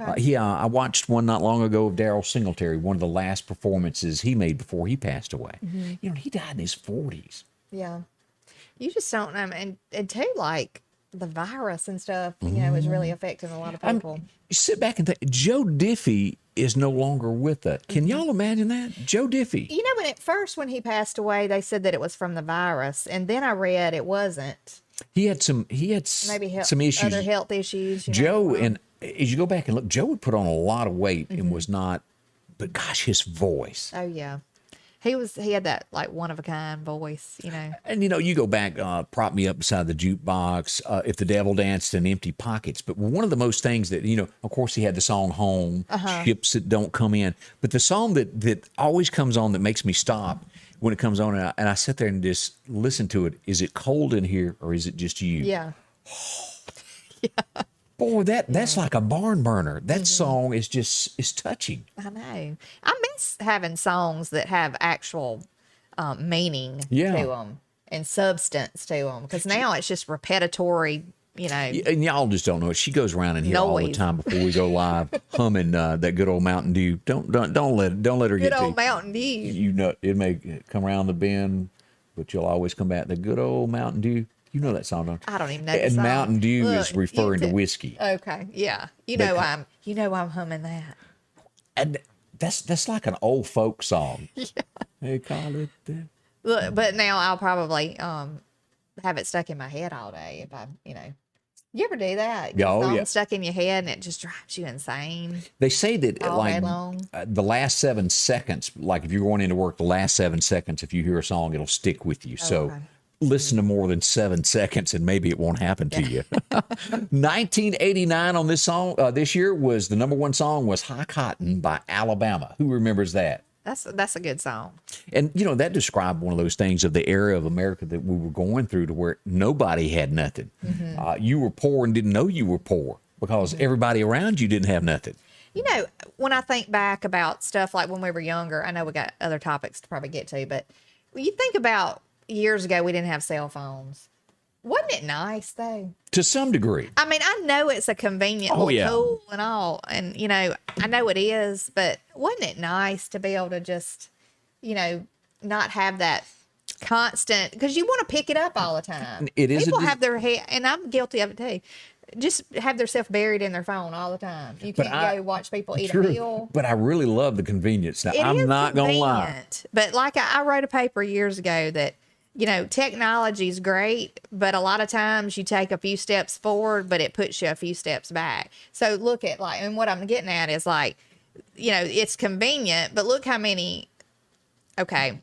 Okay. I watched one not long ago of Daryl Singletary, one of the last performances he made before he passed away. You know, he died in his 40s. Yeah. You just don't know. And too, like the virus and stuff, you know, is really affecting a lot of people. You sit back and think, Joe Diffie is no longer with us. Can y'all imagine that? Joe Diffie. You know, when he passed away, they said that it was from the virus, and then I read it wasn't. He had some Maybe some issues. other health issues. Joe, and as you go back and look, Joe would put on a lot of weight and was not, but gosh, his voice. Oh yeah, he had that like one of a kind voice, you know. And you know, you go back, prop me up beside the jukebox, if the devil danced in empty pockets. But one of the most things that, you know, of course, he had the song Home, Ships That Don't Come In. But the song that always comes on that makes me stop when it comes on, and I sit there and just listen to it. Is it cold in here or is it just you? Yeah. Boy, that's like a barn burner. That song is touching. I know. I miss having songs that have actual meaning Yeah. to them and substance to them, because now it's just repetitory, you know. And y'all just don't know it. She goes around in here all the Noise. time before we go live, humming that good old Mountain Dew. Don't let her Good get to old you. Mountain Dew. You know, it may come around the bend, but you'll always come back. The good old Mountain Dew. You know that song, don't you? I don't even know the And song. Mountain Dew Look, is referring to you whiskey. Okay, yeah. You They know ca- I'm humming that. And that's like an old folk song. Yeah. They call it that. Look, but now I'll probably have it stuck in my head all day if I, you know. You ever do that? Get a Oh, song yeah. stuck in your head and it just drives you insane. They say that All like day long. the last 7 seconds, like if you're going into work, the last 7 seconds, if you hear a song, it'll stick with you. So okay. listen to more than 7 seconds and maybe it won't happen to you. 1989 on this song, this year was the number 1 song was High Cotton by Alabama. Who remembers that? That's a good song. And, you know, that described one of those things of the era of America that we were going through to where nobody had nothing. You were poor and didn't know you were poor because everybody around you didn't have nothing. You know, when I think back about stuff like when we were younger, I know we got other topics to probably get to, but when you think about years ago, we didn't have cell phones. Wasn't it nice though? To some degree. I mean, I know it's a convenient Oh, little yeah. tool and all, and you know, I know it is, but wasn't it nice to be able to just, you know, not have that constant, because you want to pick it up all the time. It is a People dis- have their head, and I'm guilty of it too. Just have themselves buried in their phone all the time. You But can't go watch people eat a True. meal. But I really love the convenience. Now, It I'm is not going to lie. convenient. But like I wrote a paper years ago that, you know, technology is great, but a lot of times you take a few steps forward, but it puts you a few steps back. So look at like, and what I'm getting at is like, you know, it's convenient, but look how many, okay.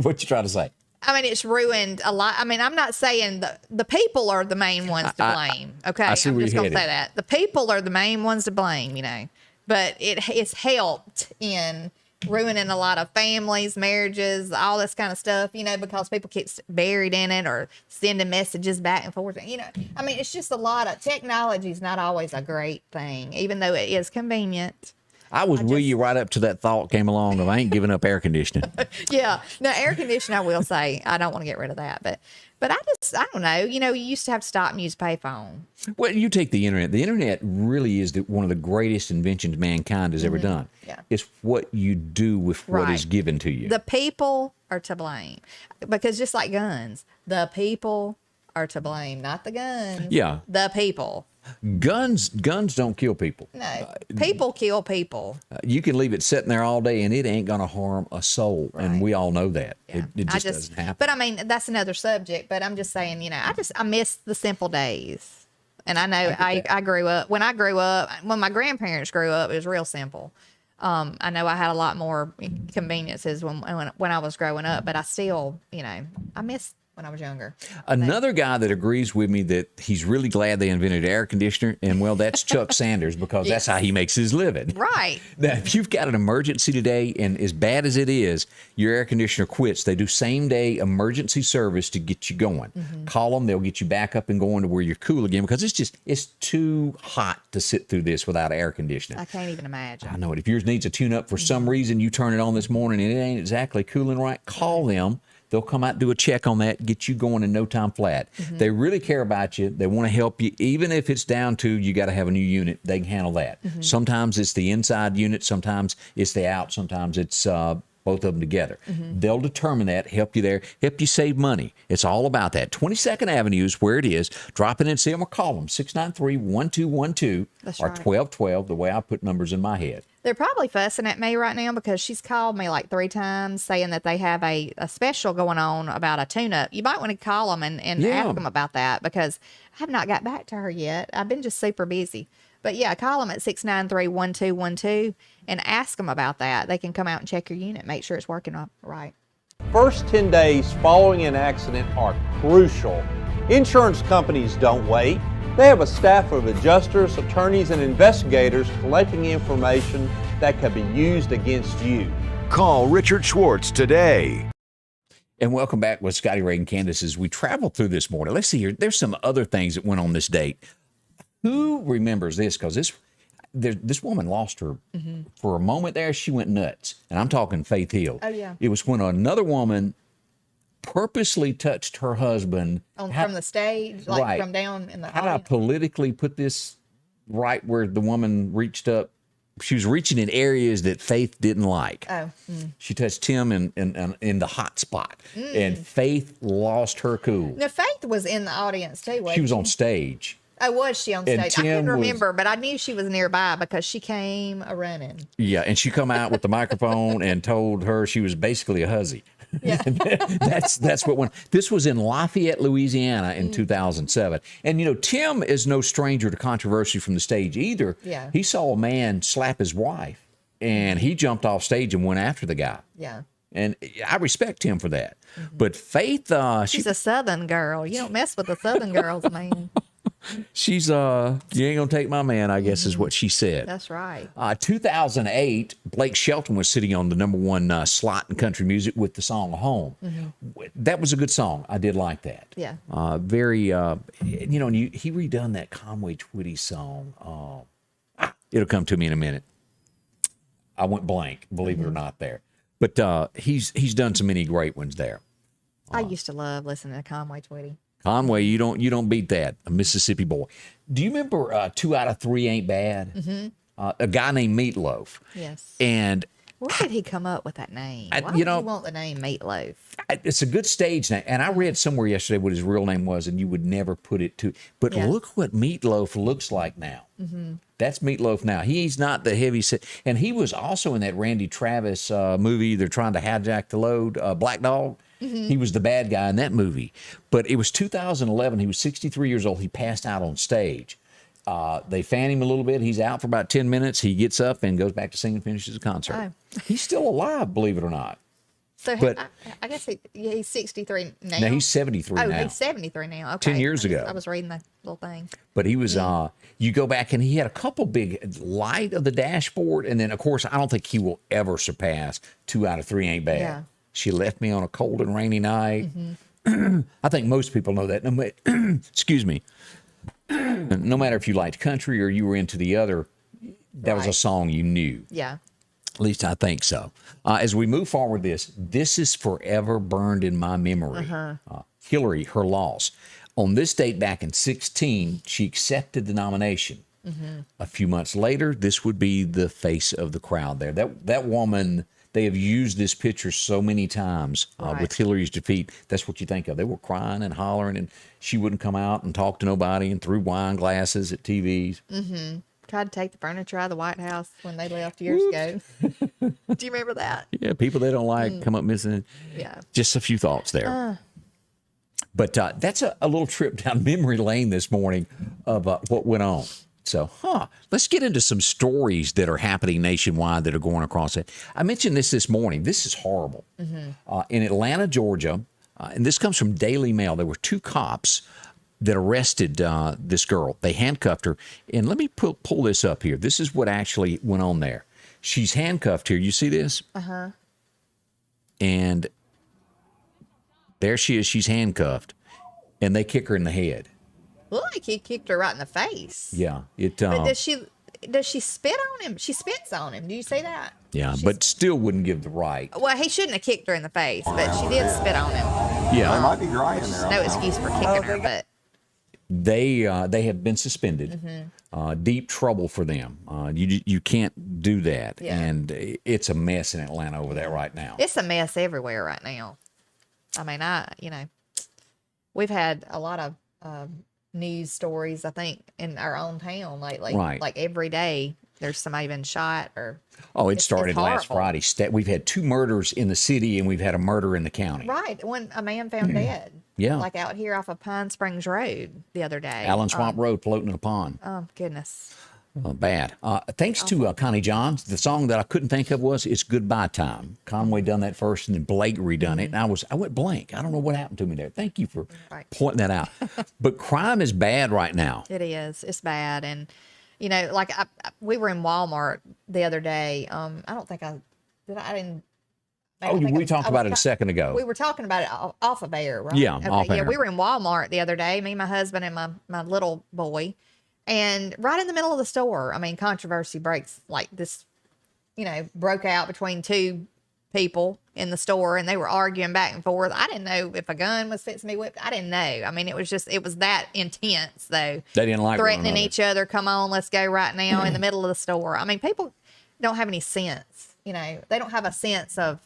What you trying to say? I mean, it's ruined a lot. I mean, I'm not saying the people are the main ones to blame. Okay. I see I'm where just you're going to say headed. that. The people are the main ones to blame, you know, but it's helped in ruining a lot of families, marriages, all this kind of stuff, because people get buried in it or sending messages back and forth. I mean, it's just a lot of technology is not always a great thing, even though it is convenient. I was with you right up to that thought came along of I ain't giving up air conditioning. Yeah. Now, air conditioning, I will say, I don't want to get rid of that. But I don't know. You used to have to stop and use payphone. Well, you take the internet. The internet really is one of the greatest inventions mankind has ever done. Yeah. It's what you do with what is given to you. The people are to blame. Because just like guns, the people are to blame, not the guns. Yeah. The people. Guns don't kill people. No, people kill people. You can leave it sitting there all day and it ain't going to harm a soul. Right. And we all know that. Yeah. It just doesn't happen. But I mean, that's another subject. But I'm just saying, I miss the simple days. And I know I grew up, when my grandparents grew up, it was real simple. I know I had a lot more conveniences when I was growing up, but I still, I miss when I was younger. Another guy that agrees with me that he's really glad they invented air conditioner, and well, that's Chuck Sanders, because that's how he makes his living. Right. Now, if you've got an emergency today, and as bad as it is, your air conditioner quits, they do same-day emergency service to get you going. Mm-hmm. Call them, they'll get you back up and going to where you're cool again, because it's too hot to sit through this without air conditioning. I can't even imagine. I know it. If yours needs a tune-up for some reason, you turn it on this morning and it ain't exactly cooling right, call them. They'll come out and do a check on that, get you going in no time flat. Mm-hmm. They really care about you. They want to help you. Even if it's down to you got to have a new unit, they can handle that. Mm-hmm. Sometimes it's the inside unit. Sometimes it's the out. Sometimes it's both of them together. Mm-hmm. They'll determine that, help you there, help you save money. It's all about that. 22nd Avenue is where it is. Drop in and see them or call them, 693-1212 That's or right. 1212, the way I put numbers in my head. They're probably fussing at me right now because she's called me like 3 times saying that they have a special going on about a tune-up. You might want to call them and ask them about that, because I have not got back to her yet. I've been just super busy. But yeah, call them at 693-1212 and ask them about that. They can come out and check your unit, make sure it's working right. First 10 days following an accident are crucial. Insurance companies don't wait. They have a staff of adjusters, attorneys, and investigators collecting information that can be used against you. Call Richard Schwartz today. And welcome back with Scotty Ray and Candace as we travel through this morning. Let's see here. There's some other things that went on this date. Who remembers this? Because this woman lost her for a moment there. She went nuts. And I'm talking Faith Hill. Oh, yeah. It was when another woman purposely touched her husband. From the stage, like right. from down in the How do I audience? politically put this right where the woman reached up? She was reaching in areas that Faith didn't like. Oh. She touched Tim in the hot spot. And Faith lost her cool. Now, Faith was in the audience too, wasn't She was on stage. Oh, was she on And stage? I Tim couldn't was- remember, but I knew she was nearby because she came a running. Yeah, and she come out with the microphone and told her she was basically a hussy. Yeah. That's what went. This was in Lafayette, Louisiana in 2007. And, Tim is no stranger to controversy from the stage either. Yeah. He saw a man slap his wife, and he jumped off stage and went after the guy. Yeah. And I respect him for that. But Faith, She's a Southern girl. You don't mess with the Southern girls, man. she's you ain't gonna take my man, I guess is what she said. That's right. 2008, Blake Shelton was sitting on the #1 slot in country music with the song "Home." That was a good song. I did like that. Yeah. Very, and he redone that Conway Twitty song. It'll come to me in a minute. I went blank, believe it or not, there. But he's done so many great ones there. I used to love listening to Conway Twitty. Conway, you don't beat that. A Mississippi boy. Do you remember 2 Out of 3 Ain't Bad? A guy named Meat Loaf. Yes. And Where did he come up with that name? Why you did know- he want the name Meat Loaf? it's a good stage name. And I read somewhere yesterday what his real name was, and you would never put it to. But Yeah. look what Meat Loaf looks like now. That's Meat Loaf now. He's not the heavy set. And he was also in that Randy Travis movie. They're trying to hijack the load, Black Dog. He was the bad guy in that movie. But it was 2011. He was 63 years old. He passed out on stage. They fan him a little bit. He's out for about 10 minutes. He gets up and goes back to singing, finishes the concert. Oh. He's still alive, believe it or not. So But- I guess he's 63 now. Now he's 73 Oh, now. he's 73 now. Okay. 10 years ago. I was reading the little thing. But he was, you go back and he had a couple big light of the dashboard. And then, of course, I don't think he will ever surpass 2 out of 3 ain't bad. Yeah. She left me on a cold and rainy night. I think most people know that. Excuse me. No matter if you liked country or you were into the other, that was a Right. song you knew. Yeah. At least I think so. As we move forward, this is forever burned in my memory. Hillary, her loss. On this date back in 16, she accepted the nomination. A few months later, this would be the face of the crowd there. That woman, they have used this picture so many times with Right. Hillary's defeat. That's what you think of. They were crying and hollering, and she wouldn't come out and talk to nobody and threw wine glasses at TVs. Tried to take the furniture out of the White House when they left years ago. Do you remember that? Yeah, people they don't like come up missing. Yeah. Just a few thoughts there. But that's a little trip down memory lane this morning of what went on. So, let's get into some stories that are happening nationwide that are going across it. I mentioned this morning. This is horrible. In Atlanta, Georgia, and this comes from Daily Mail. There were 2 cops that arrested this girl. They handcuffed her. And let me pull this up here. This is what actually went on there. She's handcuffed here. You see this? And there she is. She's handcuffed. And they kick her in the head. Look like he kicked her right in the face. Yeah. It. But does she spit on him? She spits on him. Do you see that? Yeah, but still wouldn't give the right. Well, he shouldn't have kicked her in the face, but she did spit on him. Yeah. Might be dry in there. No excuse for kicking her, but They have been suspended. Deep trouble for them. You can't do that. Yeah. And it's a mess in Atlanta over there right now. it's a mess everywhere right now. I mean, we've had a lot of news stories, I think, in our own town lately. Right. Like every day, there's somebody been shot or. Oh, it It's started last horrible. Friday. We've had 2 murders in the city, and we've had a murder in the county. Right. When a man found dead. Yeah. Like out here off of Pine Springs Road the other day. Allen Swamp Road floating in a pond. Oh, goodness. Bad. Thanks to Connie Johns. The song that I couldn't think of was "It's Goodbye Time." Conway done that first, and then Blake redone it. And I went blank. I don't know what happened to me there. Thank you for Right. pointing that out. But crime is bad right now. It is. It's bad. And, like we were in Walmart the other day. I don't think I didn't. Oh, we talked about it a second ago. We were talking about it off of air, right? Yeah, off Yeah, air. we were in Walmart the other day, me, my husband, and my little boy. And right in the middle of the store, I mean, controversy breaks like this, broke out between 2 people in the store, and they were arguing back and forth. I didn't know if a gun was fixing to be whipped. I didn't know. I mean, it was that intense, though. They didn't like one threatening another. each other. Come on, let's go right now in the middle of the store. I mean, people don't have any sense. They don't have a sense of,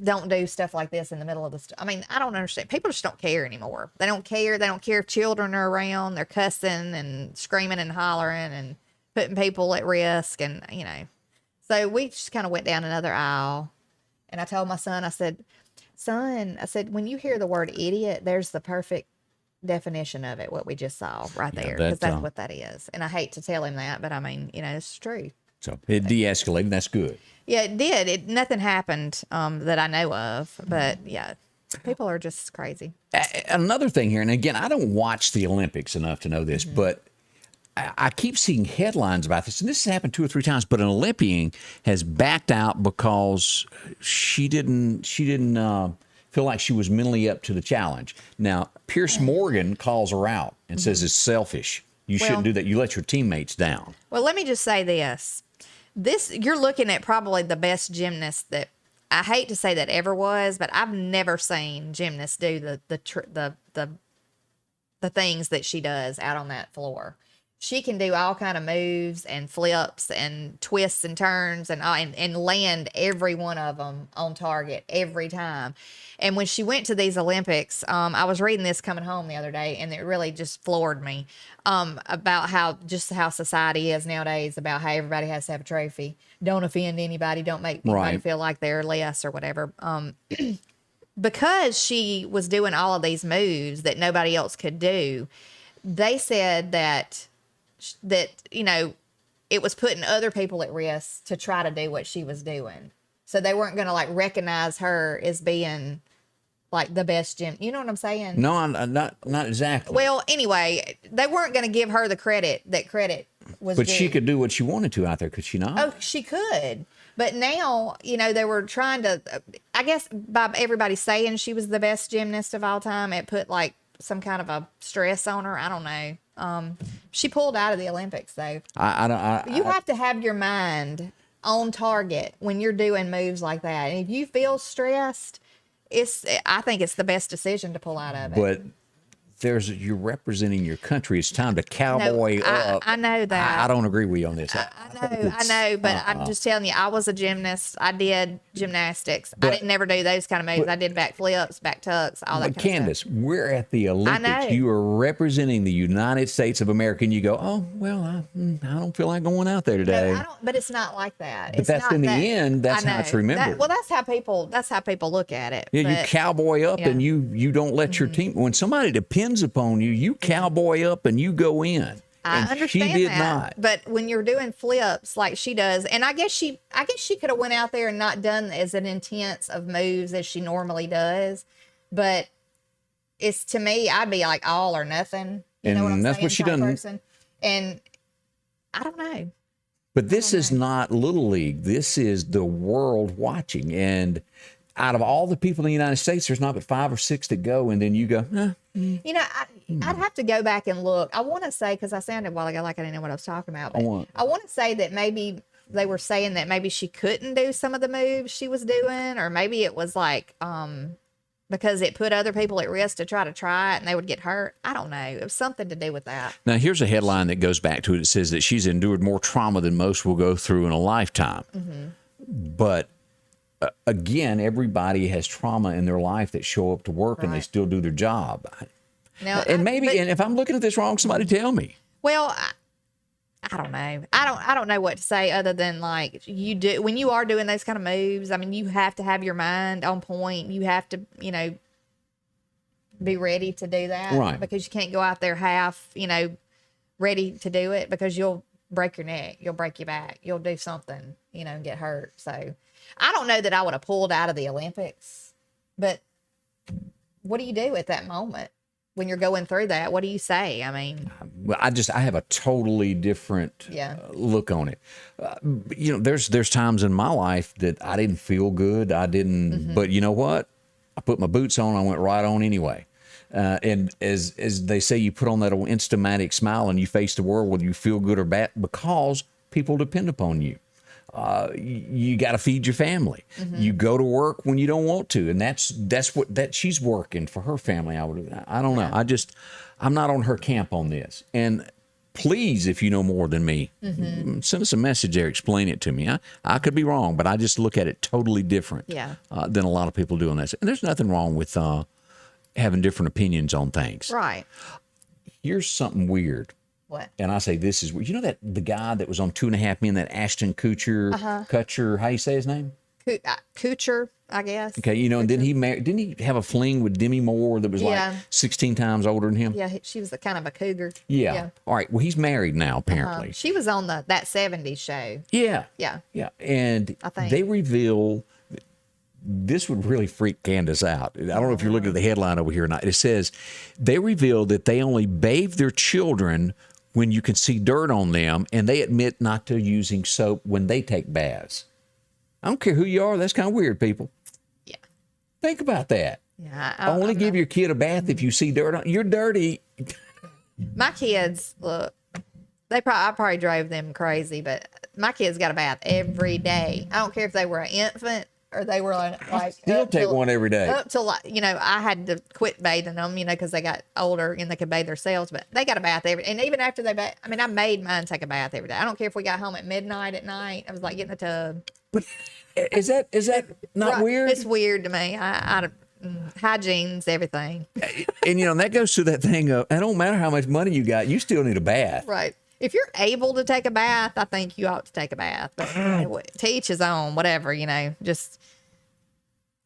don't do stuff like this in the middle of the store. I mean, I don't understand. People just don't care anymore. They don't care. They don't care if children are around. They're cussing and screaming and hollering and putting people at risk. And, so we just kind of went down another aisle. And I told my son, I said, son, when you hear the word idiot, there's the perfect definition of it, what we just saw right there. Because that's what that is. And I hate to tell him that, but I mean, it's true. So it de-escalated. That's good. Yeah, it did. Nothing happened that I know of, but yeah, people are just crazy. Another thing here, and again, I don't watch the Olympics enough to know this, but I keep seeing headlines about this, and this has happened 2 or 3 times. But an Olympian has backed out because she didn't feel like she was mentally up to the challenge. Now, Pierce Morgan calls her out and says it's selfish. You shouldn't do that. You let your teammates down. Well, let me just say this. You're looking at probably the best gymnast that I hate to say that ever was, but I've never seen gymnasts do the things that she does out on that floor. She can do all kind of moves and flips and twists and turns and land every one of them on target every time. And when she went to these Olympics, I was reading this coming home the other day, and it really just floored me about how society is nowadays, about how everybody has to have a trophy. Don't offend anybody. Don't make anybody feel like they're less or whatever. Because she was doing all of these moves that nobody else could do, they said that it was putting other people at risk to try to do what she was doing. So they weren't going to like recognize her as being like the best gym. You know what I'm saying? No, I'm not exactly. Well, anyway, they weren't going to give her the credit that credit was but due. she could do what she wanted to out there, could she not? Oh, she could. But now, you know, they were trying to, I guess by everybody saying she was the best gymnast of all time, it put like some kind of a stress on her. I don't know. She pulled out of the Olympics though. You have to have your mind on target when you're doing moves like that. And if you feel stressed, I think it's the best decision to pull out of it. But you're representing your country. It's time to cowboy up. I know that. I don't agree with you on this. I know, but I'm just telling you, I was a gymnast. I did gymnastics. I didn't never do those kind of moves. I did back flips, back tucks, all that kind Candace, of stuff. we're at the Olympics. You are representing the United States of America, and you go, oh, well, I don't feel like going out there today. No, I don't, but it's not like that. But that's in the end, that's how it's remembered. That's how people look at it. Yeah, you cowboy up and you don't let your team. When somebody depends upon you, you cowboy up and you go in. I understand she did that, not. but when you're doing flips like she does, and I guess she could have went out there and not done as an intense of moves as she normally does, but it's, to me, I'd be like all or nothing. You know what I'm saying? That's what she done. Person. And I don't know. But this is not Little League. This is the world watching. And out of all the people in the United States, there's not but 5 or 6 that go, and then you go, You know, I'd have to go back and look. I want to say, because I sounded a while ago like I didn't know what I was talking about. But I want to say that maybe they were saying that maybe she couldn't do some of the moves she was doing, or maybe it was like because it put other people at risk to try it and they would get hurt. I don't know. It was something to do with that. Now, here's a headline that goes back to it. It says that she's endured more trauma than most will go through in a lifetime. But again, everybody has trauma in their life that show up to work and they still do their job. Now, and if I'm looking at this wrong, somebody tell me. Well, I don't know. I don't know what to say other than like you do when you are doing those kind of moves. I mean, you have to have your mind on point. You have to, be ready to do that, right? Because you can't go out there half, ready to do it, because you'll break your neck, you'll break your back, you'll do something, and get hurt. So I don't know that I would have pulled out of the Olympics, but what do you do at that moment when you're going through that? What do you say? I mean, well, I have a totally different look on it. There's times in my life that I didn't feel good. I didn't, but you know what? I put my boots on. I went right on anyway. And as they say, you put on that old Instamatic smile and you face the world, whether you feel good or bad, because people depend upon you. You got to feed your family. You go to work when you don't want to, and that's what she's working for her family. I don't know. I'm not on her camp on this. And please, if you know more than me, send us a message there. Explain it to me. I could be wrong, but I just look at it totally different than a lot of people do on that. And there's nothing wrong with having different opinions on things. Right. Here's something weird. What? And I say this is, that the guy that was on 2.5 Men, that Ashton Kutcher, Kutcher, how you say his name? Kutcher, I guess. Okay, and then didn't he have a fling with Demi Moore that was like 16 times older than him? Yeah, she was kind of a cougar. Yeah. All right. Well, he's married now, apparently. She was on that 70s show. Yeah. Yeah. Yeah. And I think they reveal, this would really freak Candace out. I don't know if you're looking at the headline over here or not. It says they revealed that they only bathe their children when you can see dirt on them, and they admit not to using soap when they take baths. I don't care who you are. That's kind of weird, people. Yeah. Think about that. Yeah. Only give your kid a bath if you see dirt on. You're dirty. My kids, look, I probably drove them crazy, but my kids got a bath every day. I don't care if they were an infant or they were like still take one every day. Up till I had to quit bathing them, because they got older and they could bathe themselves. But they got a bath and even after they bathe, I made mine take a bath every day. I don't care if we got home at midnight at night. I was like, get in the tub. But is that not weird? It's weird to me. Hygiene's everything. And that goes to that thing of, it don't matter how much money you got, you still need a bath. Right. If you're able to take a bath, I think you ought to take a bath. But to each his own, whatever, just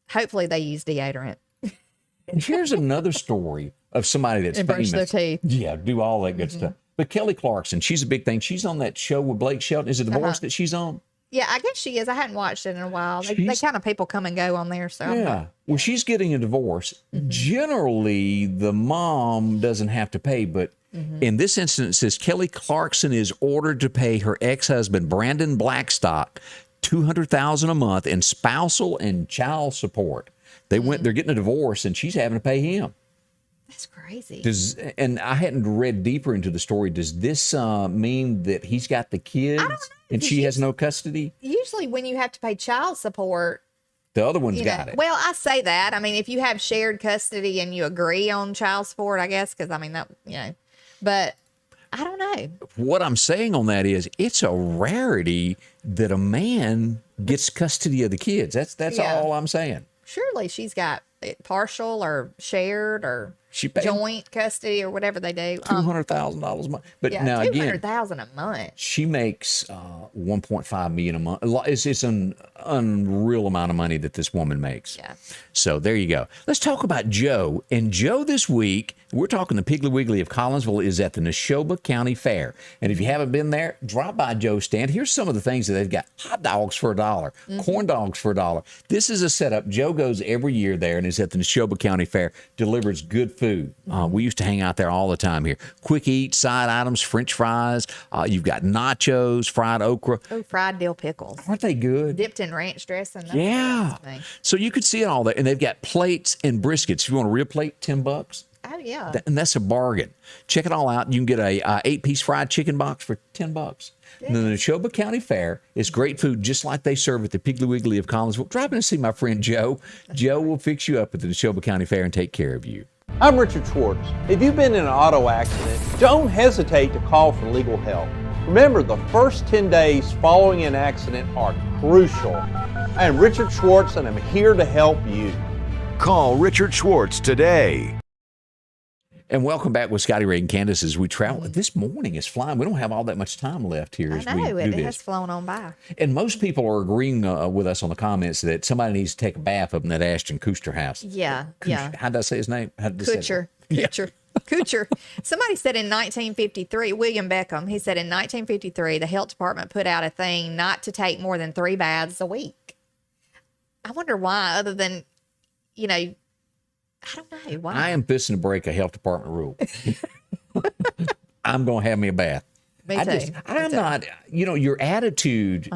hopefully they use deodorant. And here's another story of somebody that's and famous. brush their teeth. Yeah, do all that good stuff. But Kelly Clarkson, she's a big thing. She's on that show with Blake Shelton. Is it Divorce that she's on? Yeah, I guess she is. I hadn't watched it in a while. They kind of people come and go on there. So Yeah. Well, she's getting a divorce. Generally, the mom doesn't have to pay, but in this instance, it says Kelly Clarkson is ordered to pay her ex-husband Brandon Blackstock $200,000 a month in spousal and child support. They're getting a divorce, and she's having to pay him. that's crazy. And I hadn't read deeper into the story. Does this mean that he's got the kids and she has no custody? Usually, when you have to pay child support, The other one's got it. Well, I say that. I mean, if you have shared custody and you agree on child support, I guess, because I mean that but I don't know. What I'm saying on that is it's a rarity that a man gets custody of the kids. That's all I'm saying. Surely she's got it partial or shared or She paid joint custody or whatever they do. $200,000 a month. But now again, $200,000 a month. she makes $1.5 million a month. It's an unreal amount of money that this woman makes. Yeah. So there you go. Let's talk about Joe. And Joe this week, we're talking the Piggly Wiggly of Collinsville is at the Neshoba County Fair. And if you haven't been there, drop by Joe's stand. Here's some of the things that they've got. Hot dogs for $1, corn dogs for $1. This is a setup. Joe goes every year there and is at the Neshoba County Fair, delivers good food. We used to hang out there all the time here. Quick eat, side items, French fries. You've got nachos, fried okra. Oh, fried dill pickles. Aren't they good? Dipped in ranch dressing. That's Yeah. nice. So you could see it all there. And they've got plates and briskets. If you want a real plate, $10. Oh, yeah. And that's a bargain. Check it all out. You can get a 8-piece fried chicken box for $10. And then the Neshoba County Fair is great food, just like they serve at the Piggly Wiggly of Collinsville. Drop in and see my friend Joe. Joe will fix you up at the Neshoba County Fair and take care of you. I'm Richard Schwartz. If you've been in an auto accident, don't hesitate to call for legal help. Remember, the first 10 days following an accident are crucial. I am Richard Schwartz, and I'm here to help you. Call Richard Schwartz today. And welcome back with Scotty Ray and Candace as we travel. This morning is flying. We don't have all that much time left here as I we know, do it this. has flown on by. And most people are agreeing with us on the comments that somebody needs to take a bath up in that Ashton Kutcher house. Yeah, yeah. How did I say his name? How did I say Kutcher. that? Yeah. Kutcher. Kutcher. Somebody said in 1953, William Beckham, he said in 1953, the health department put out a thing not to take more than 3 baths a week. I wonder why, other than, I don't know why. I am fixing to break a health department rule. I'm going to have me a bath. Me too. I'm not, your attitude.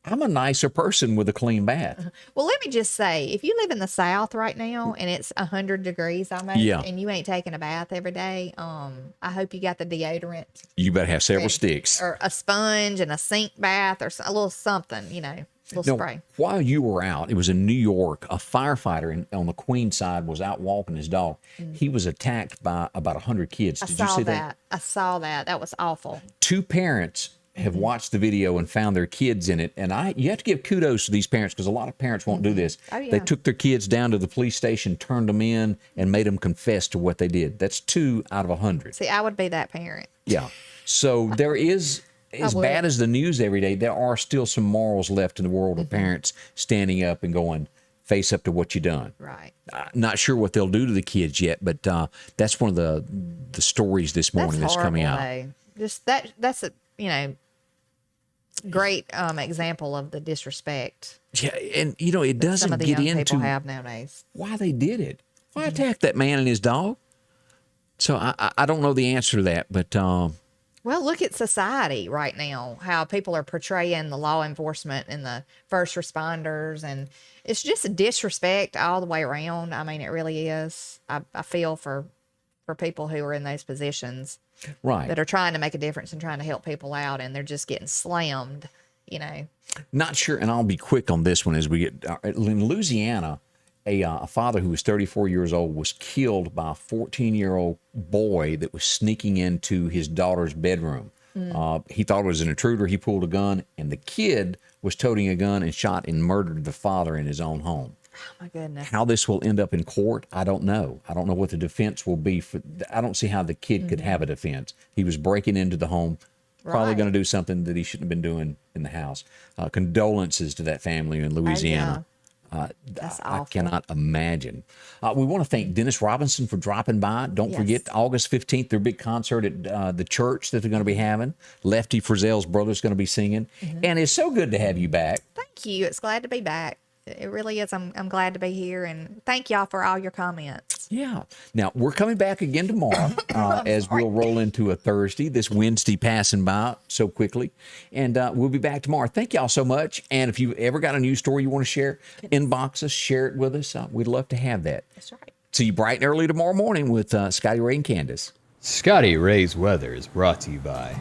I'm a nicer person with a clean bath. Well, let me just say, if you live in the South right now and it's 100 degrees almost, and you ain't taking a bath every day, I hope you got the deodorant. You better have several sticks. Or a sponge and a sink bath or a little something, little spray. While you were out, it was in New York, a firefighter on the Queen side was out walking his dog. He was attacked by about 100 kids. Did you see that? I saw that. That was awful. 2 parents have watched the video and found their kids in it. And you have to give kudos to these parents because a lot of parents won't do this. Oh, yeah. They took their kids down to the police station, turned them in, and made them confess to what they did. That's 2 out of 100. See, I would be that parent. Yeah. So there is, as bad as the news every day, there are still some morals left in the world of parents standing up and going, face up to what you done. Right. Not sure what they'll do to the kids yet, but that's one of the stories this morning that's coming out. Though. Just that's a great example of the disrespect. Yeah, and it doesn't some of the get young into people have nowadays. why they did it. Why attack that man and his dog? So I don't know the answer to that, but Well, look at society right now, how people are portraying the law enforcement and the first responders, and it's just a disrespect all the way around. I mean, it really is. I feel for people who are in those positions right. that are trying to make a difference and trying to help people out, and they're just getting slammed, Not sure, and I'll be quick on this one as we get in Louisiana. A father who was 34 years old was killed by a 14-year-old boy that was sneaking into his daughter's bedroom. He thought it was an intruder. He pulled a gun, and the kid was toting a gun and shot and murdered the father in his own home. Oh, my goodness. How this will end up in court, I don't know. I don't know what the defense will be. I don't see how the kid could have a defense. He was breaking into the home, probably Right. going to do something that he shouldn't have been doing in the house. Condolences to that family in Louisiana. That's I awful. cannot imagine. We want to thank Dennis Robinson for dropping by. Don't Yes. forget, August 15th, their big concert at the church that they're going to be having. Lefty Frizzell's brother's going to be singing. Mm-hmm. And it's so good to have you back. Thank you. It's glad to be back. It really is. I'm glad to be here, and thank y'all for all your comments. Yeah. Now, we're coming back again tomorrow as we'll roll into a Thursday. This Wednesday passing by so quickly. And we'll be back tomorrow. Thank y'all so much. And if you've ever got a news story you want to share, inbox us, share it with us. We'd love to have that. That's right. See you bright and early tomorrow morning with Scotty Ray and Candace. Scotty Ray's Weather is brought to you by